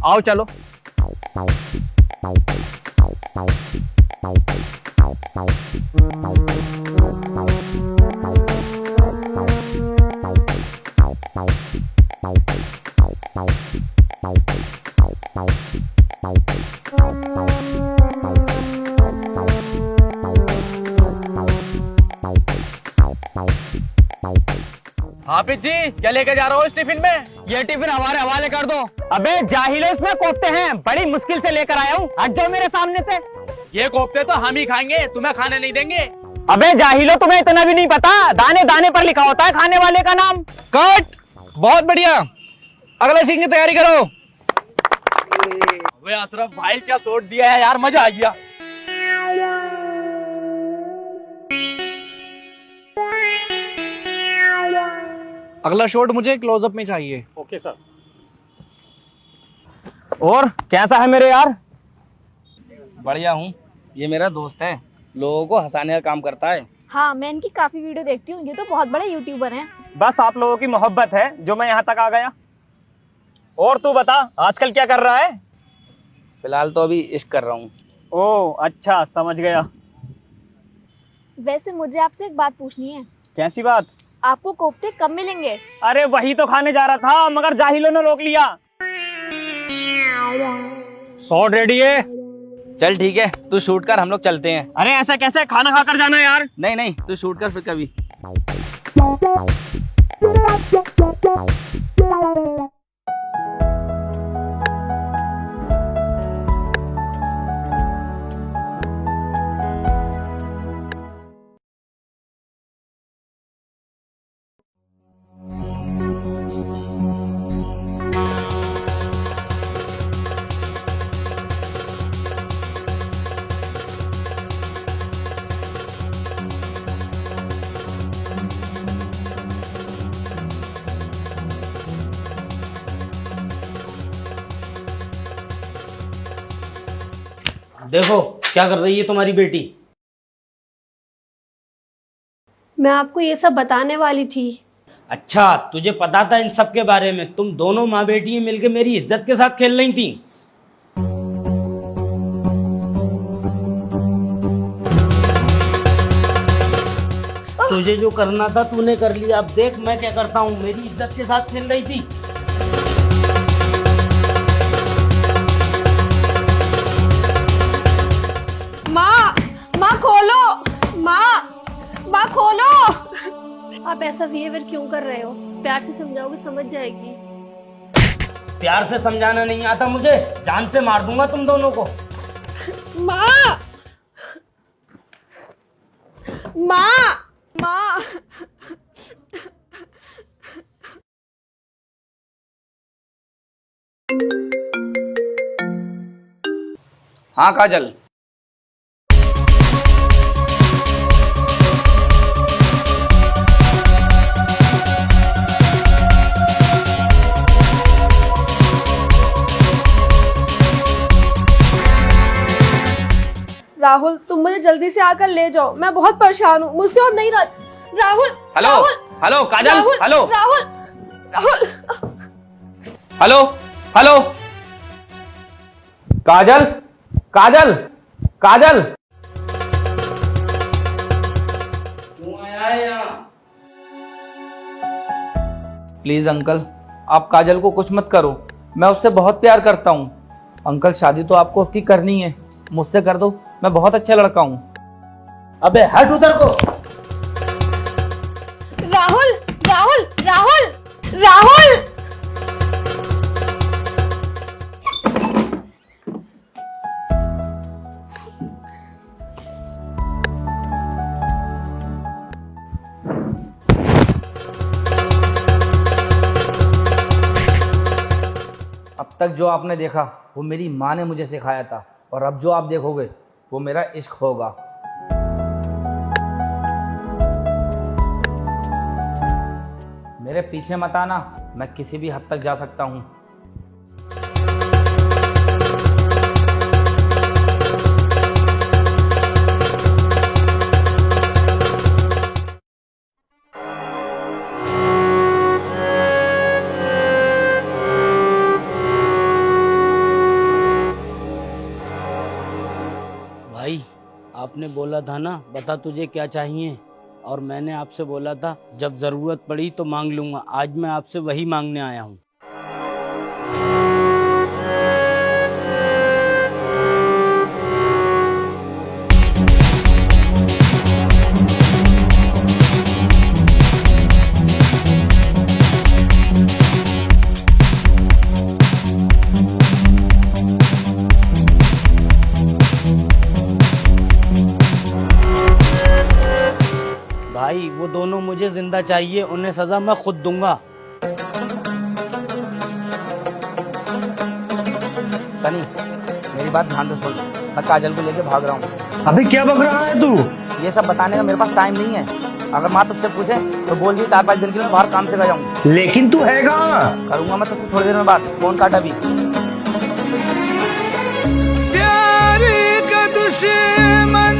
आओ चलो। हाफिज जी क्या लेके जा रहे हो इस टिफिन में? ये टिफिन हमारे हवाले कर दो। अबे जाहिलो, इसमें कोफ्ते हैं, बड़ी मुश्किल से लेकर आया हूँ, हट जाओ मेरे सामने से। ये कोफ्ते तो हम ही खाएंगे, तुम्हें खाने नहीं देंगे। अबे जाहिलो, तुम्हें इतना भी नहीं पता, दाने दाने पर लिखा होता है खाने वाले का नाम। कट। बहुत बढ़िया, अगले सीन की तैयारी करो। अबे अशरफ भाई क्या शॉट दिया है यार, मजा आ गया। अगला शॉट मुझे क्लोजअप में चाहिए। Okay sir. और कैसा है मेरे यार? बढ़िया हूँ, ये मेरा दोस्त है, लोगों को हंसाने का काम करता है। हाँ, मैं इनकी काफी वीडियो देखती हूँ, ये तो बहुत बड़े यूट्यूबर हैं। बस आप लोगों की मोहब्बत है जो मैं यहाँ तक आ गया। और तू बता आजकल क्या कर रहा है? फिलहाल तो अभी इश्क कर रहा हूँ। ओह अच्छा, समझ गया। वैसे मुझे आपसे एक बात पूछनी है। कैसी बात? आपको कोफ्ते कब मिलेंगे? अरे वही तो खाने जा रहा था, मगर जाहिलों ने रोक लिया। शॉट रेडी है? चल ठीक है, तू शूट कर, हम लोग चलते हैं। अरे ऐसा कैसे, खाना खाकर जाना यार। नहीं नहीं, तू शूट कर फिर कभी। देखो क्या कर रही है तुम्हारी बेटी। मैं आपको ये सब बताने वाली थी। अच्छा, तुझे पता था इन सब के बारे में? तुम दोनों माँ बेटी मिलकर मेरी इज्जत के साथ खेल रही थी। तुझे जो करना था तूने कर लिया, अब देख मैं क्या करता हूँ। मेरी इज्जत के साथ खेल रही थी। माँ खोलो, माँ खोलो। आप ऐसा बिहेवियर क्यों कर रहे हो? प्यार से समझाओगे समझ जाएगी। प्यार से समझाना नहीं आता मुझे, जान से मार दूंगा तुम दोनों को। माँ माँ माँ हाँ काजल। राहुल, तुम मुझे जल्दी से आकर ले जाओ, मैं बहुत परेशान हूँ, मुझसे और नहीं रहा। Rahul, hello hello Kajal, hello Rahul, Rahul, hello hello Kajal, Kajal, Kajal. Please uncle, आप काजल को कुछ मत करो, मैं उससे बहुत प्यार करता हूँ। अंकल शादी तो आपको उसकी करनी है, मुझसे कर दो, मैं बहुत अच्छा लड़का हूँ। अबे हट उधर को। राहुल, राहुल, राहुल, राहुल। अब तक जो आपने देखा वो मेरी माँ ने मुझे सिखाया था, और अब जो आप देखोगे वो मेरा इश्क होगा। मेरे पीछे मत आना, मैं किसी भी हद तक जा सकता हूँ। आपने बोला था ना, बता तुझे क्या चाहिए, और मैंने आपसे बोला था जब जरूरत पड़ी तो मांग लूंगा। आज मैं आपसे वही मांगने आया हूँ। भाई वो दोनों मुझे जिंदा चाहिए, उन्हें सजा मैं खुद दूंगा। सनी मेरी बात ध्यान से सुन, मैं काजल को लेके भाग रहा हूँ। अबे क्या बक रहा है तू? ये सब बताने का मेरे पास टाइम नहीं है। अगर माँ तुझसे पूछे तो बोल दी 4-5 दिन के लिए बाहर काम से गया हूँ। लेकिन तू है कहाँ? करूंगा मैं तुझसे थोड़ी देर में बात। फोन काटा भी। प्यार का दुश्मन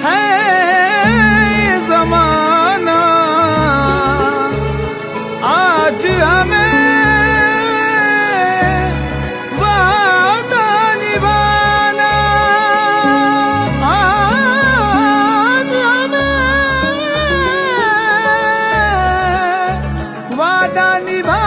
है जमाना, आज हमें वादा निभाना, आज हमें वादा निभाना।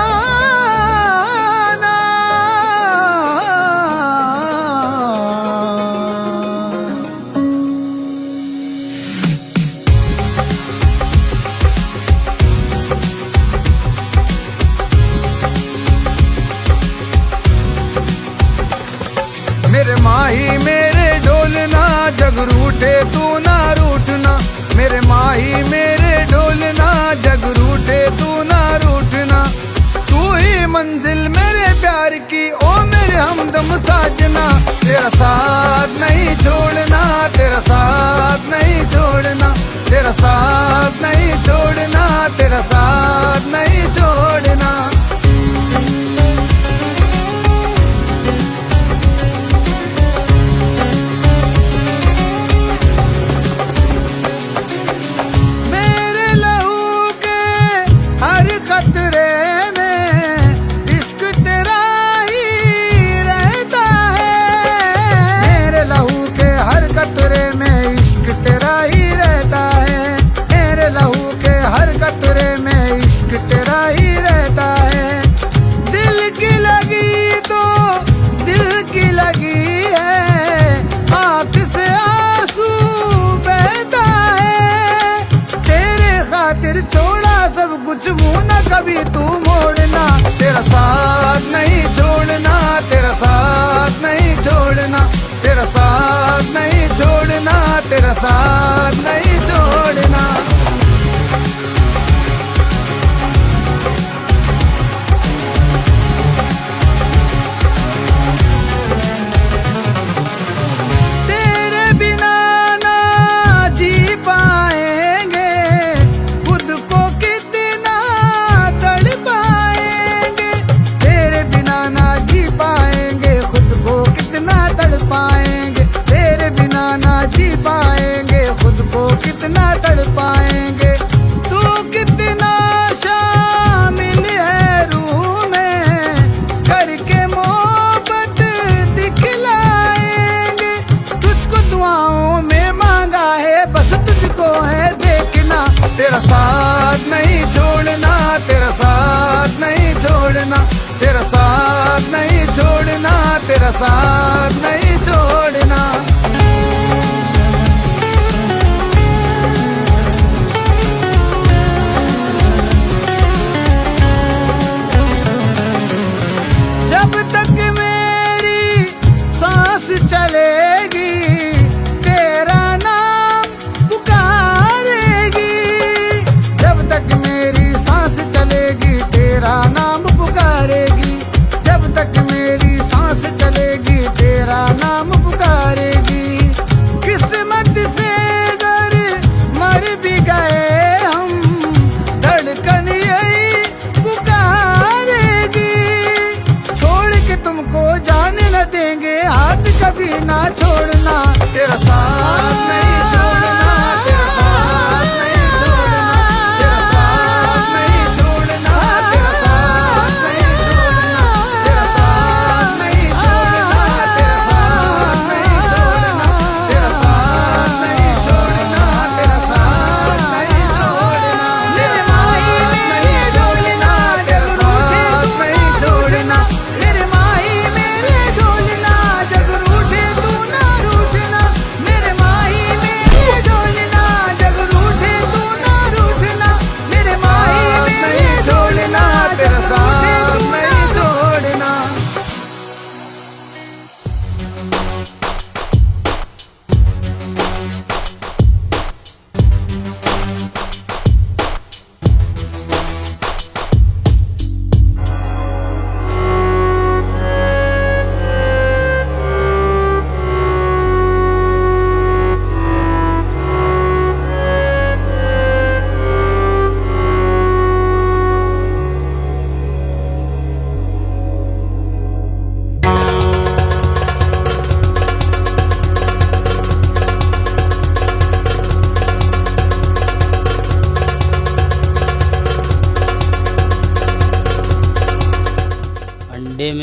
मेरे माही मेरे ढोलना, जग रूठे तू ना रूठना। मेरे माही मेरे ढोलना, जग रूठे तू ना रूठना। तू ही मंजिल मेरे प्यार की, ओ मेरे हमदम साजना। तेरा साथ नहीं छोड़ना, तेरा साथ नहीं छोड़ना, तेरा साथ नहीं छोड़ना, तेरा साथ नहीं छोड़ना। मेरे लहू के हर खतरे में इश्क तेरा ही रहता है। मेरे लहू के हर खतरे में इश्क तेरा ही रहता है। मेरे लहू के हर खतरे में इश्क तेरा ही रहता है। दिल की लगी तो दिल की लगी है, आँख से आंसू बहता है। तेरे खातिर छोड़ा सब कुछ, मुँह न कभी तू मोड़ना। तेरा साथ नहीं छोड़ना, तेरा साथ नहीं छोड़ना, तेरा साथ नहीं छोड़ना, तेरा साथ नहीं छोड़ना। तेरे बिना ना जी पाएंगे, खुद को कितना तड़ पाएंगे। तेरे बिना ना जी पाएंगे, खुद को कितना तड़ पाएंगे। तेरे बिना ना जी पाएंगे, खुद को कितना तड़ पाएंगे। तू कितना शामिल है रूह में, करके मोहब्बत दिखलाएंगे। तुझको दुआओं में मांगा है, बस तुझको है देखना। तेरा साथ नहीं छोड़ना, तेरा साथ नहीं छोड़ना, तेरा साथ नहीं छोड़ना, तेरा साथ नहीं छोड़ना। जब तक मेरी सांस चलेगी, तेरा नाम पुकारेगी। जब तक मेरी सांस चलेगी, तेरा नाम पुकारेगी। जब तक मेरी सांस चलेगी, तेरा नाम पुकारेगी। किस्मत से अगर मर भी गए हम, धड़कन यही पुकारेगी। छोड़ के तुमको जाने न देंगे, हाथ कभी ना छोड़ना। तेरा साथ नहीं छोड़ना, तेरा साथ नहीं छोड़ना, तेरा साथ नहीं छोड़ना, तेरा साथ नहीं छोड़ना, तेरा साथ नहीं छोड़ना, तेरा साथ नहीं छोड़ना, तेरा साथ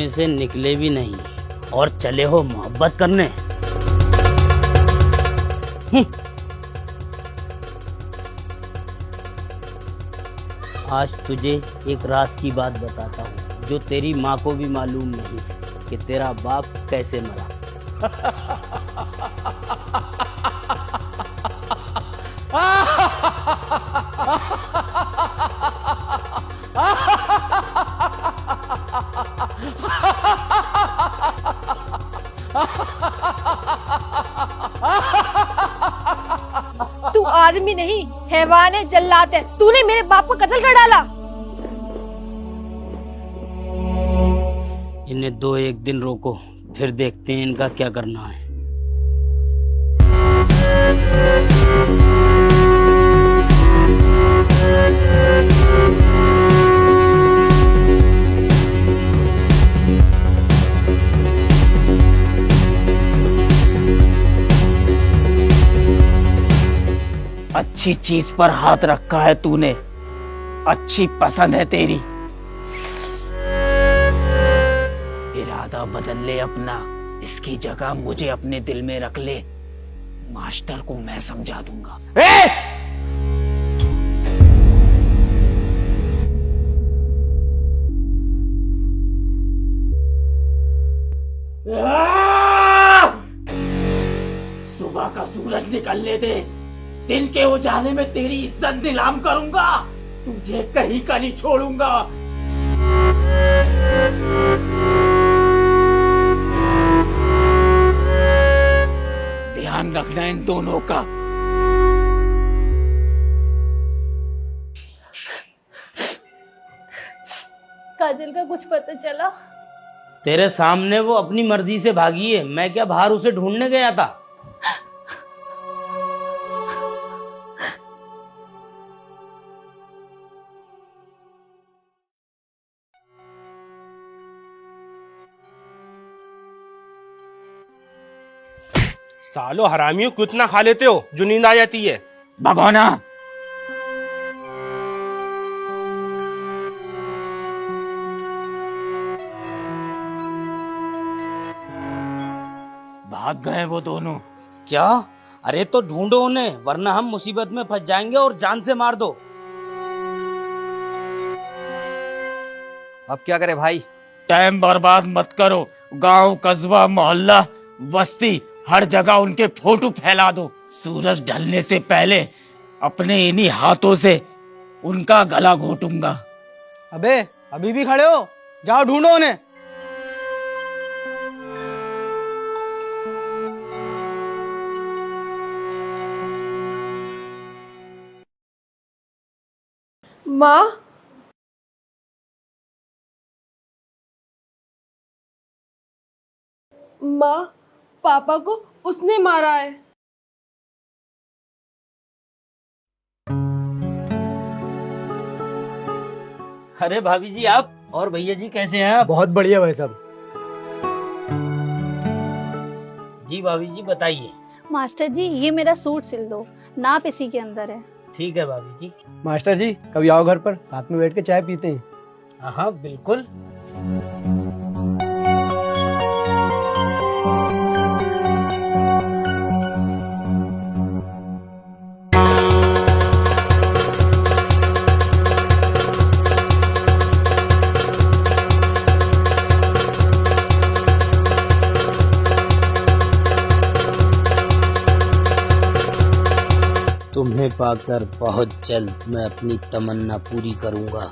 में से निकले भी नहीं और चले हो मोहब्बत करने। आज तुझे एक राज की बात बताता हूँ जो तेरी माँ को भी मालूम नहीं कि तेरा बाप कैसे मरा। तू आदमी नहीं, हैवान है, जल्लाद है। तूने मेरे बाप को कत्ल कर डाला। इन्हें 2-1 दिन रोको, फिर देखते हैं इनका क्या करना है। अच्छी चीज पर हाथ रखा है तूने, अच्छी पसंद है तेरी। इरादा बदल ले अपना, इसकी जगह मुझे अपने दिल में रख ले। मास्टर को मैं समझा दूंगा। सुबह का सूरज निकलने दे, दिन के उजाले में तेरी इज्जत नीलाम करूंगा। तुझे कहीं का नहीं छोड़ूंगा। ध्यान रखना इन दोनों का। काजल का कुछ पता चला? तेरे सामने वो अपनी मर्जी से भागी है, मैं क्या बाहर उसे ढूंढने गया था? सालो हरामियों, कितना खा लेते हो जो नींद आ जाती है? भगोना। भाग गए वो दोनों। क्या? अरे तो ढूंढो उन्हें, वरना हम मुसीबत में फंस जाएंगे और जान से मार दो। अब क्या करे भाई? टाइम बर्बाद मत करो। गांव, कस्बा, मोहल्ला, बस्ती, हर जगह उनके फोटो फैला दो। सूरज ढलने से पहले अपने इन्हीं हाथों से उनका गला घोटूंगा। अबे अभी भी खड़े हो? जाओ ढूंढो उन्हें। माँ, माँ, पापा को उसने मारा है। अरे भाभी जी आप, और भैया जी कैसे हैं आप? बहुत बढ़िया भाई साहब। जी भाभी जी बताइए। मास्टर जी ये मेरा सूट सिल दो, नाप इसी के अंदर है। ठीक है भाभी जी। मास्टर जी कभी आओ घर पर, साथ में बैठ के चाय पीते हैं। हाँ बिल्कुल। तुम्हें पाकर बहुत जल्द मैं अपनी तमन्ना पूरी करूंगा।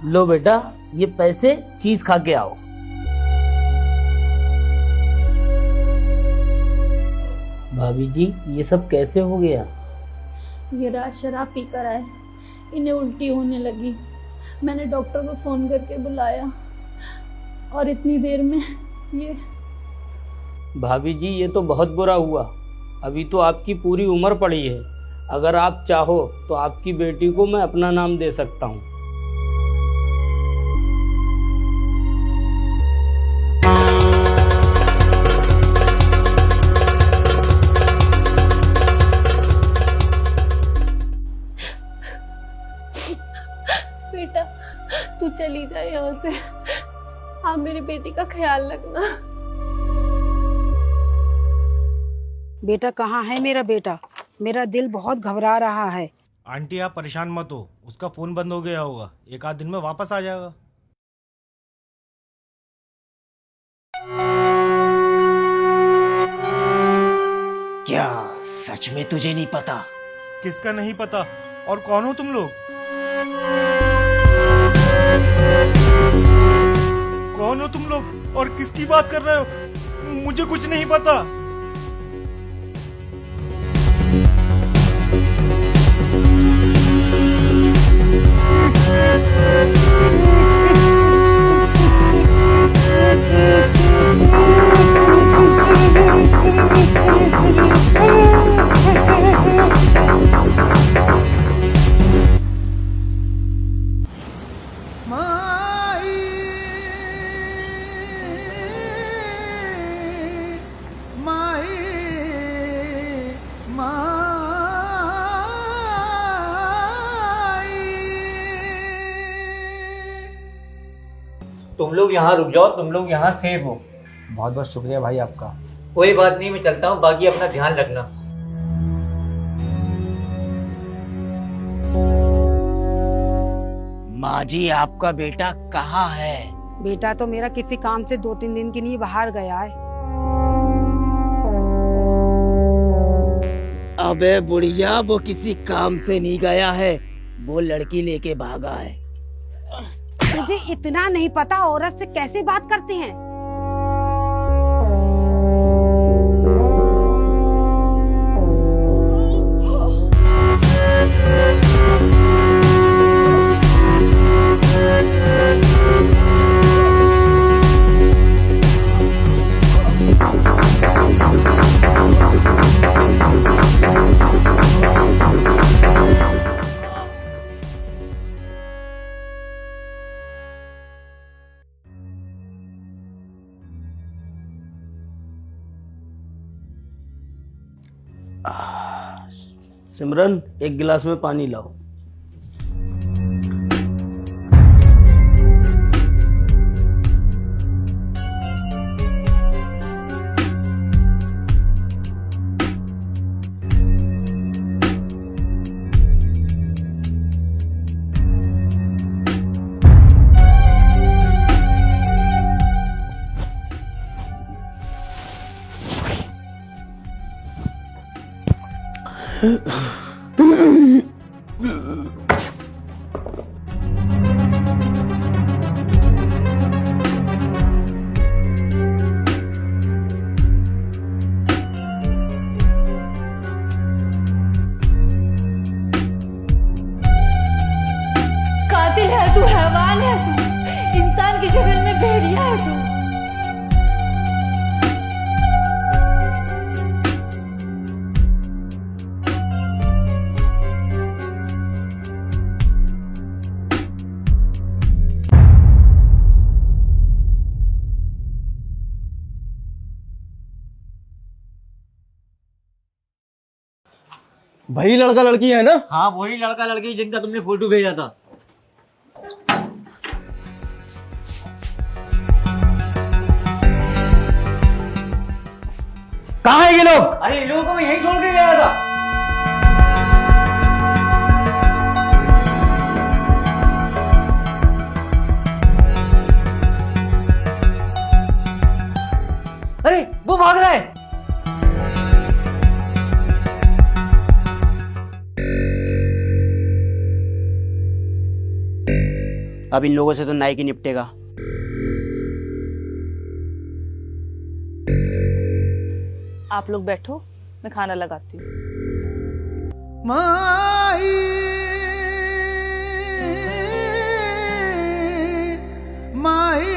लो बेटा, ये पैसे चीज खा के आओ। भाभी जी, ये सब कैसे हो गया? ये रात शराब पी कर आए, इन्हें उल्टी होने लगी। मैंने डॉक्टर को फोन करके बुलाया और इतनी देर में ये। भाभी जी, ये तो बहुत बुरा हुआ। अभी तो आपकी पूरी उम्र पड़ी है। अगर आप चाहो तो आपकी बेटी को मैं अपना नाम दे सकता हूँ। बेटा, तू चली जाए यहाँ से। आप मेरी बेटी का ख्याल रखना। बेटा कहाँ है मेरा बेटा? मेरा दिल बहुत घबरा रहा है। आंटी आप परेशान मत हो, उसका फोन बंद हो गया होगा, एक आध दिन में वापस आ जाएगा। क्या सच में तुझे नहीं पता? किसका नहीं पता? और कौन हो तुम लोग? कौन हो तुम लोग और किसकी बात कर रहे हो? मुझे कुछ नहीं पता। तुम लोग यहाँ रुक जाओ, तुम लोग यहाँ सेफ हो। बहुत बहुत शुक्रिया भाई आपका। कोई बात नहीं, मैं चलता हूँ, बाकी अपना ध्यान रखना। माँ जी, आपका बेटा कहाँ है? बेटा तो मेरा किसी काम से 2-3 दिन के लिए बाहर गया है। अबे बुढ़िया, वो किसी काम से नहीं गया है, वो लड़की लेके भागा है। तुझे इतना नहीं पता औरत से कैसे बात करते हैं? सिमरन, एक गिलास में पानी लाओ। कातिल है तू, हैवान है तू, इंसान की शक्ल में भेड़िया है तू। वही लड़का लड़की है ना? हाँ, वही लड़का लड़की जिनका तुमने फोटो भेजा था। कहाँ है ये लोग? अरे इन लोगों को मैं यही छोड़ के गया था। अरे वो भाग रहा है। अब इन लोगों से तो नायक ही निपटेगा। आप लोग बैठो, मैं खाना लगाती हूँ। माही माही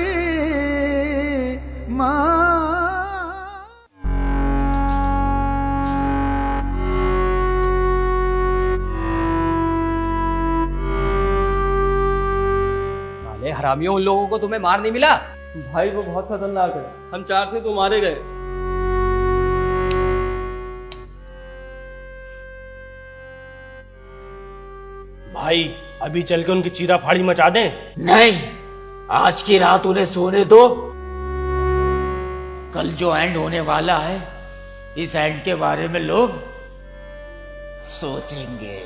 साले हरामियों, उन लोगों को तुम्हें मार नहीं मिला? भाई वो बहुत खतरनाक है, हम 4 थे तो मारे गए। भाई अभी चल के उनकी चीरा फाड़ी मचा दें? नहीं, आज की रात उन्हें सोने दो। कल जो एंड होने वाला है, इस एंड के बारे में लोग सोचेंगे।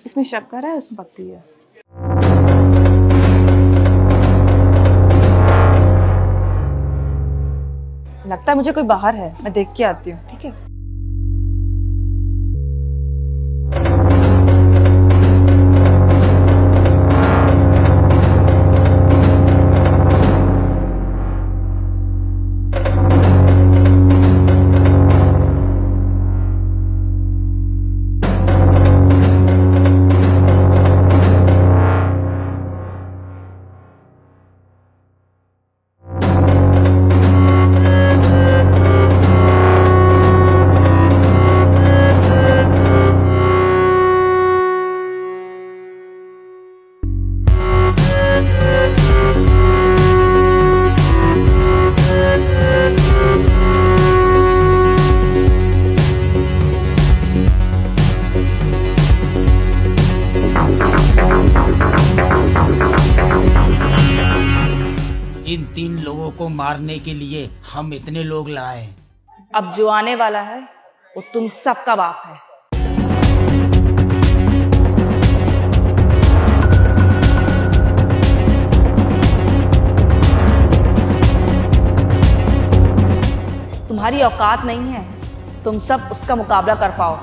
इसमें शक्कर है, उसमें पत्ती है। लगता है मुझे कोई बाहर है, मैं देख के आती हूँ। ठीक है। इन 3 लोगों को मारने के लिए हम इतने लोग लाए। अब जो आने वाला है वो तुम सबका बाप है। तुम्हारी औकात नहीं है तुम सब उसका मुकाबला कर पाओ।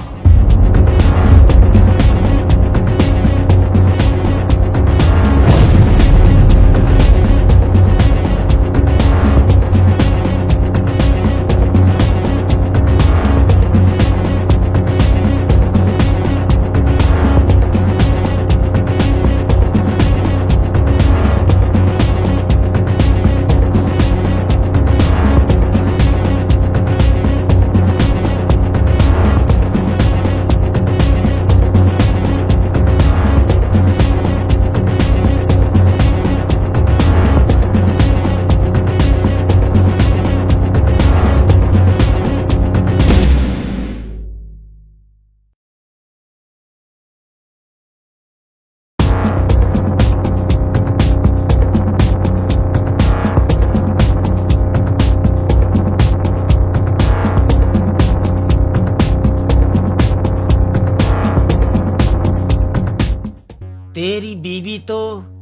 तेरी बीवी तो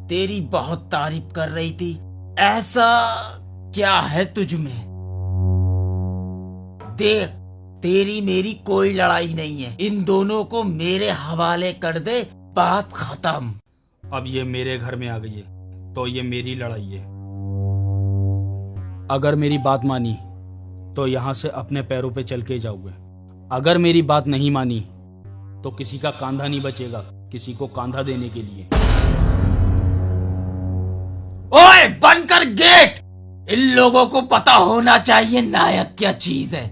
तेरी बहुत तारीफ कर रही थी, ऐसा क्या है तुझ में? देख, तेरी मेरी कोई लड़ाई नहीं है, इन दोनों को मेरे हवाले कर दे, बात खत्म। अब ये मेरे घर में आ गई है तो ये मेरी लड़ाई है। अगर मेरी बात मानी तो यहाँ से अपने पैरों पे चल के जाओगे, अगर मेरी बात नहीं मानी तो किसी का कांधा नहीं बचेगा, किसी को कांधा देने के लिए। ओए बंद कर गेट। इन लोगों को पता होना चाहिए नायक क्या चीज है।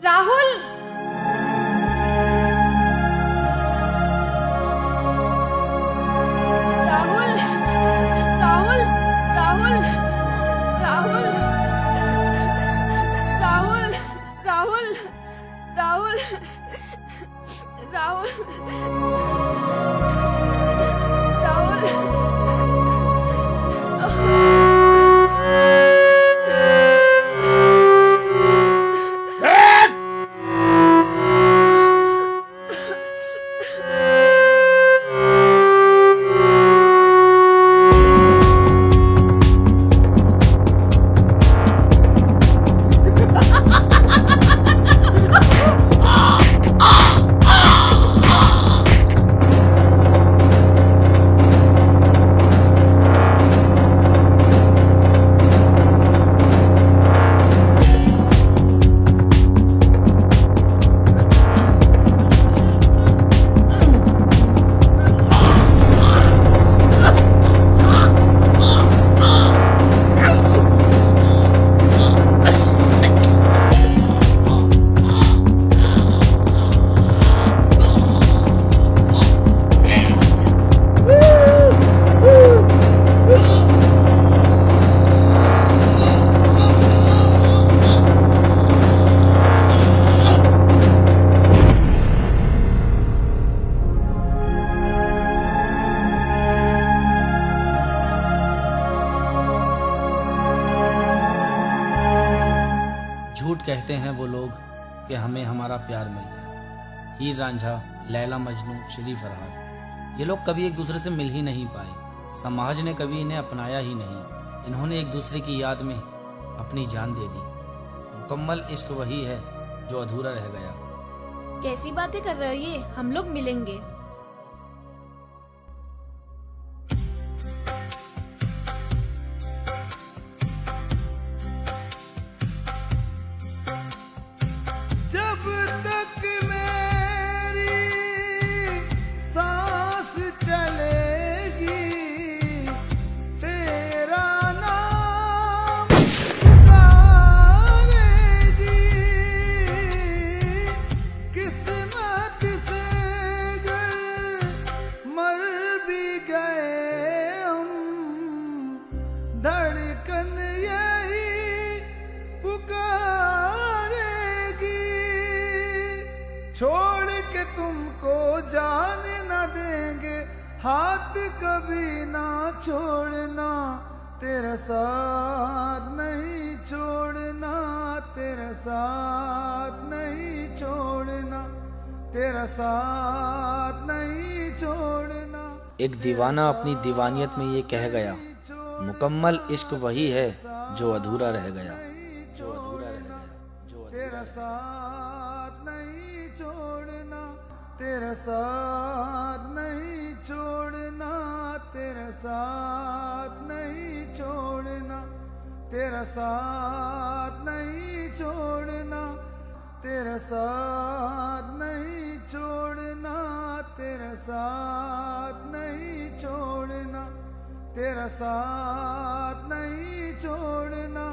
राहुल, राहुल, राहुल, राहुल, राहुल, राहुल, राहुल, राहुल, राहुल, झूठ कहते हैं वो लोग कि हमें हमारा प्यार मिल गया। हीर रांझा, लैला मजनू, श्री फरहाद, ये लोग कभी एक दूसरे से मिल ही नहीं पाए। समाज ने कभी इन्हें अपनाया ही नहीं। इन्होंने एक दूसरे की याद में अपनी जान दे दी। मुकम्मल इश्क वही है जो अधूरा रह गया। कैसी बातें कर रहे हो ये? हम लोग मिलेंगे। जब तक मेरी सांस चलेगी तेरा नाम पुकारेगी। किस्मत से अगर मर भी गए हम, धड़कन यही पुकारेगी। छोड़ के तुमको जाने न देंगे, हाथ कभी ना छोड़ना, तेरा साथ नहीं छोड़ना, तेरा साथ नहीं छोड़ना, तेरा साथ नहीं छोड़ना। एक दीवाना अपनी दीवानियत में ये कह गया, मुकम्मल इश्क वही है जो अधूरा रह गया। तेरा साथ नहीं छोड़ना, तेरा साथ नहीं छोड़ना, तेरा साथ नहीं छोड़ना, तेरा साथ नहीं छोड़ना, तेरा साथ नहीं छोड़ना, तेरा साथ नहीं छोड़ना, तेरा साथ नहीं छोड़ना।